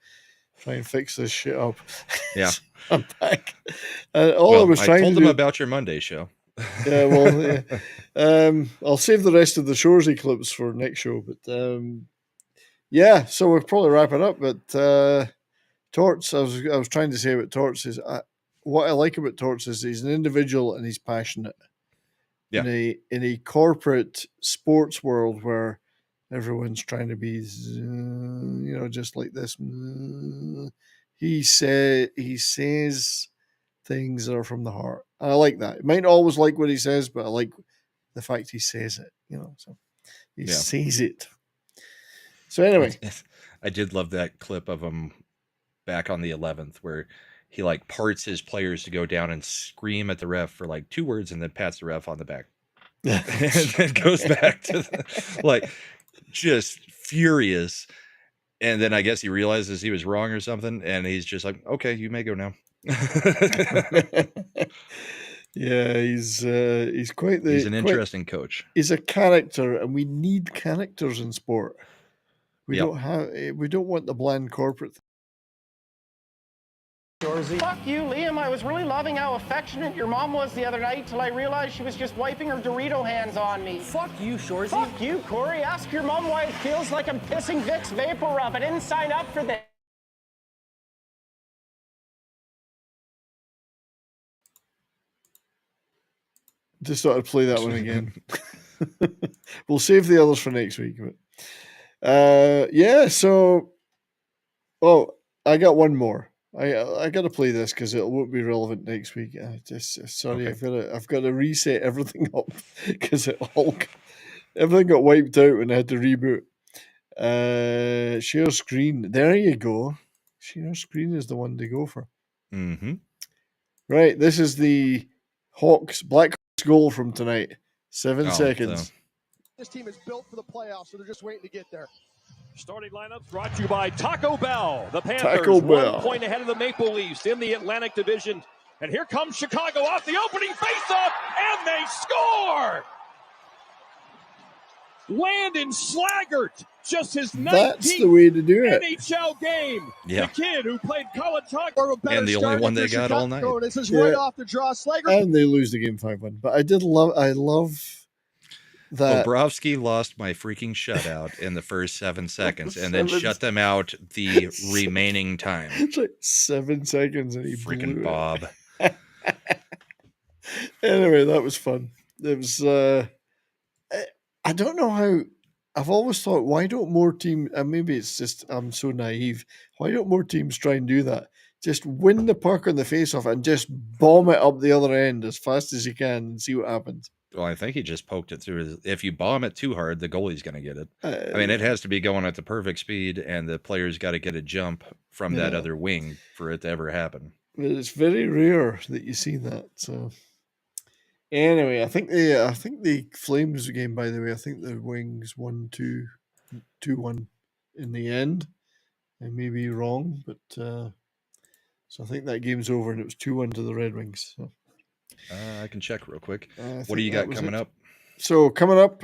try and fix this shit up. Yeah. I'm back. I was trying I told to them do about your Monday show. Yeah, well, yeah. I'll save the rest of the Shoresy clips for next show. But yeah, so we'll probably wrap it up. But Torts, I was trying to say about Torts is what I like about Torts is he's an individual and he's passionate. Yeah. In a corporate sports world where everyone's trying to be, just like this. He says things that are from the heart. And I like that. I might not always like what he says, but I like the fact he says it. So he says it. So anyway, I did love that clip of him back on the 11th where he like parts his players to go down and scream at the ref for like 2 words and then pats the ref on the back. And then goes back to just furious. And then I guess he realizes he was wrong or something. And he's just like, okay, you may go now. Yeah, he's quite he's an interesting coach. He's a character, and we need characters in sport. We don't want the bland corporate thing. Fuck you, Liam. I was really loving how affectionate your mom was the other night till I realized she was just wiping her Dorito hands on me. Fuck you, Shoresy. Fuck you, Corey. Ask your mom why it feels like I'm pissing Vicks Vapor Rub. I didn't sign up for this. Just thought I'd play that one again. We'll save the others for next week. But I got one more. I got to play this because it won't be relevant next week. Sorry, okay. I've got to reset everything up because everything got wiped out when I had to reboot. Share screen. There you go. Share screen is the one to go for. Mm-hmm. Right. This is the Blackhawks goal from tonight. 7 seconds. This team is built for the playoffs, so they're just waiting to get there. Starting lineups brought to you by Taco Bell. The Panthers 1 point ahead of the Maple Leafs in the Atlantic Division. And here comes Chicago off the opening faceoff, and they score! Landon Slaggert, just his 19th That's the way to do it. NHL game. Yeah. The kid who played college hockey. And the only one they got all night. This is right off the draw. Slaggert. And they lose the game 5-1. But I love that. Bobrovsky lost my freaking shutout in the first 7 seconds and then shut them out the remaining time. It's like 7 seconds and he freaking blew Bob. Anyway, that was fun. It was I don't know how. I've always thought, why don't more teams, and maybe it's just I'm so naive, why don't more teams try and do that? Just win the puck on the face-off and just bomb it up the other end as fast as you can and see what happens. Well, I think he just poked it through. If you bomb it too hard, the goalie's going to get it. I mean, it has to be going at the perfect speed, and the player's got to get a jump from that other wing for it to ever happen. It's very rare that you see that. So anyway, I think the Flames game, by the way, I think the Wings won 2-1 in the end. I may be wrong, but so I think that game's over and it was 2-1 to the Red Wings. So. I can check real quick. What do you got coming up? So coming up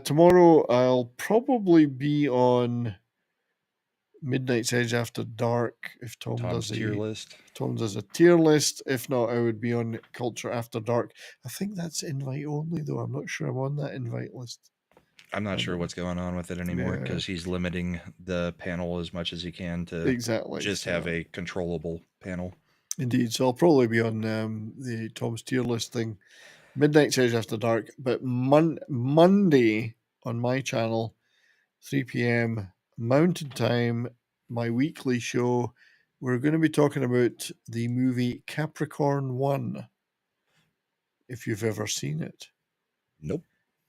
tomorrow, I'll probably be on Midnight's Edge After Dark if Tom does a tier list. Tom does a tier list. If not, I would be on Culture After Dark. I think that's invite only, though. I'm not sure I'm on that invite list. I'm not sure what's going on with it anymore because he's limiting the panel as much as he can to just have a controllable panel. Indeed. So I'll probably be on the Tom's tier list thing. Midnight's Edge After Dark. But Monday on my channel, 3 p.m. Mountain Time, my weekly show, we're going to be talking about the movie Capricorn 1, if you've ever seen it. Nope.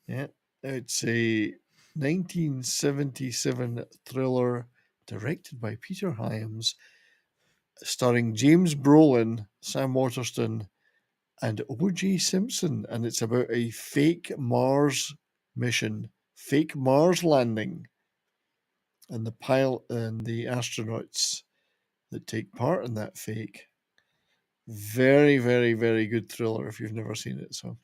Yeah. It's a 1977 thriller directed by Peter Hyams, starring James Brolin, Sam Waterston, and O.J. Simpson. And it's about a fake Mars mission, fake Mars landing, and the pilot and the astronauts that take part in that fake. Very, very, very good thriller if you've never seen it. So,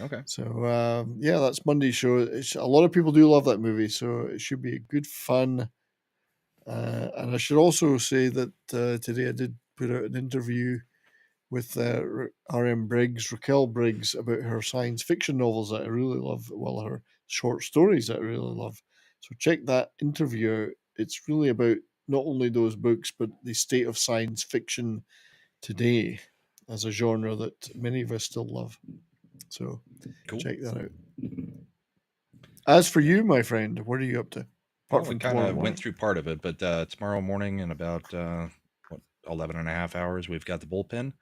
okay. So, that's Monday's show. A lot of people do love that movie, so it should be a good fun. And I should also say that today I did put out an interview with R.M. Briggs, Raquel Briggs, about her science fiction novels that I really love, her short stories that I really love. So check that interview out. It's really about not only those books, but the state of science fiction today as a genre that many of us still love. So check that out. As for you, my friend, what are you up to? Well, we kind of went through part of it, but tomorrow morning in about 11 and a half hours, we've got the bullpen,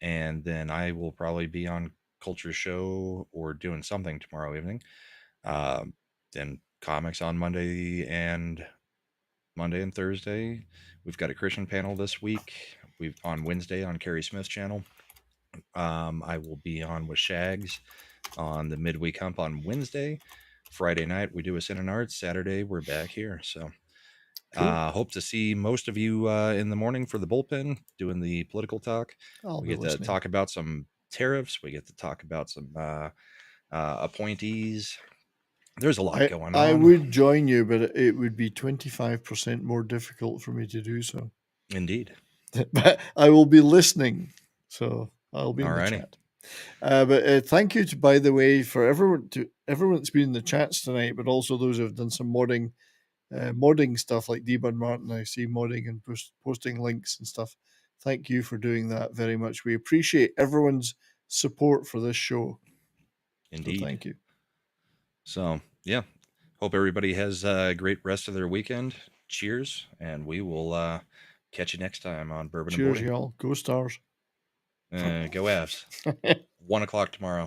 and then I will probably be on Culture Show or doing something tomorrow evening. Then comics on Monday and Thursday. We've got a Christian panel this week. We've on Wednesday on Carrie Smith's channel. I will be on with Shags on the midweek hump on Wednesday. Friday night we do a Sin and Arts. Saturday we're back here. So hope to see most of you in the morning for the bullpen doing the political talk. We get to talk about some tariffs. We get to talk about some appointees. There's a lot going on. I would join you, but it would be 25% more difficult for me to do so. Indeed. But I will be listening, so I'll be in the chat. But thank you, by the way, for everyone that's been in the chats tonight, but also those who have done some modding stuff like D-Bud Martin. I see modding and posting links and stuff. Thank you for doing that very much. We appreciate everyone's support for this show. Indeed. So thank you. So, yeah. Hope everybody has a great rest of their weekend. Cheers. And we will catch you next time on Bourbon and Boarding. Cheers, y'all. Go Stars. Go Avs. 1 o'clock tomorrow.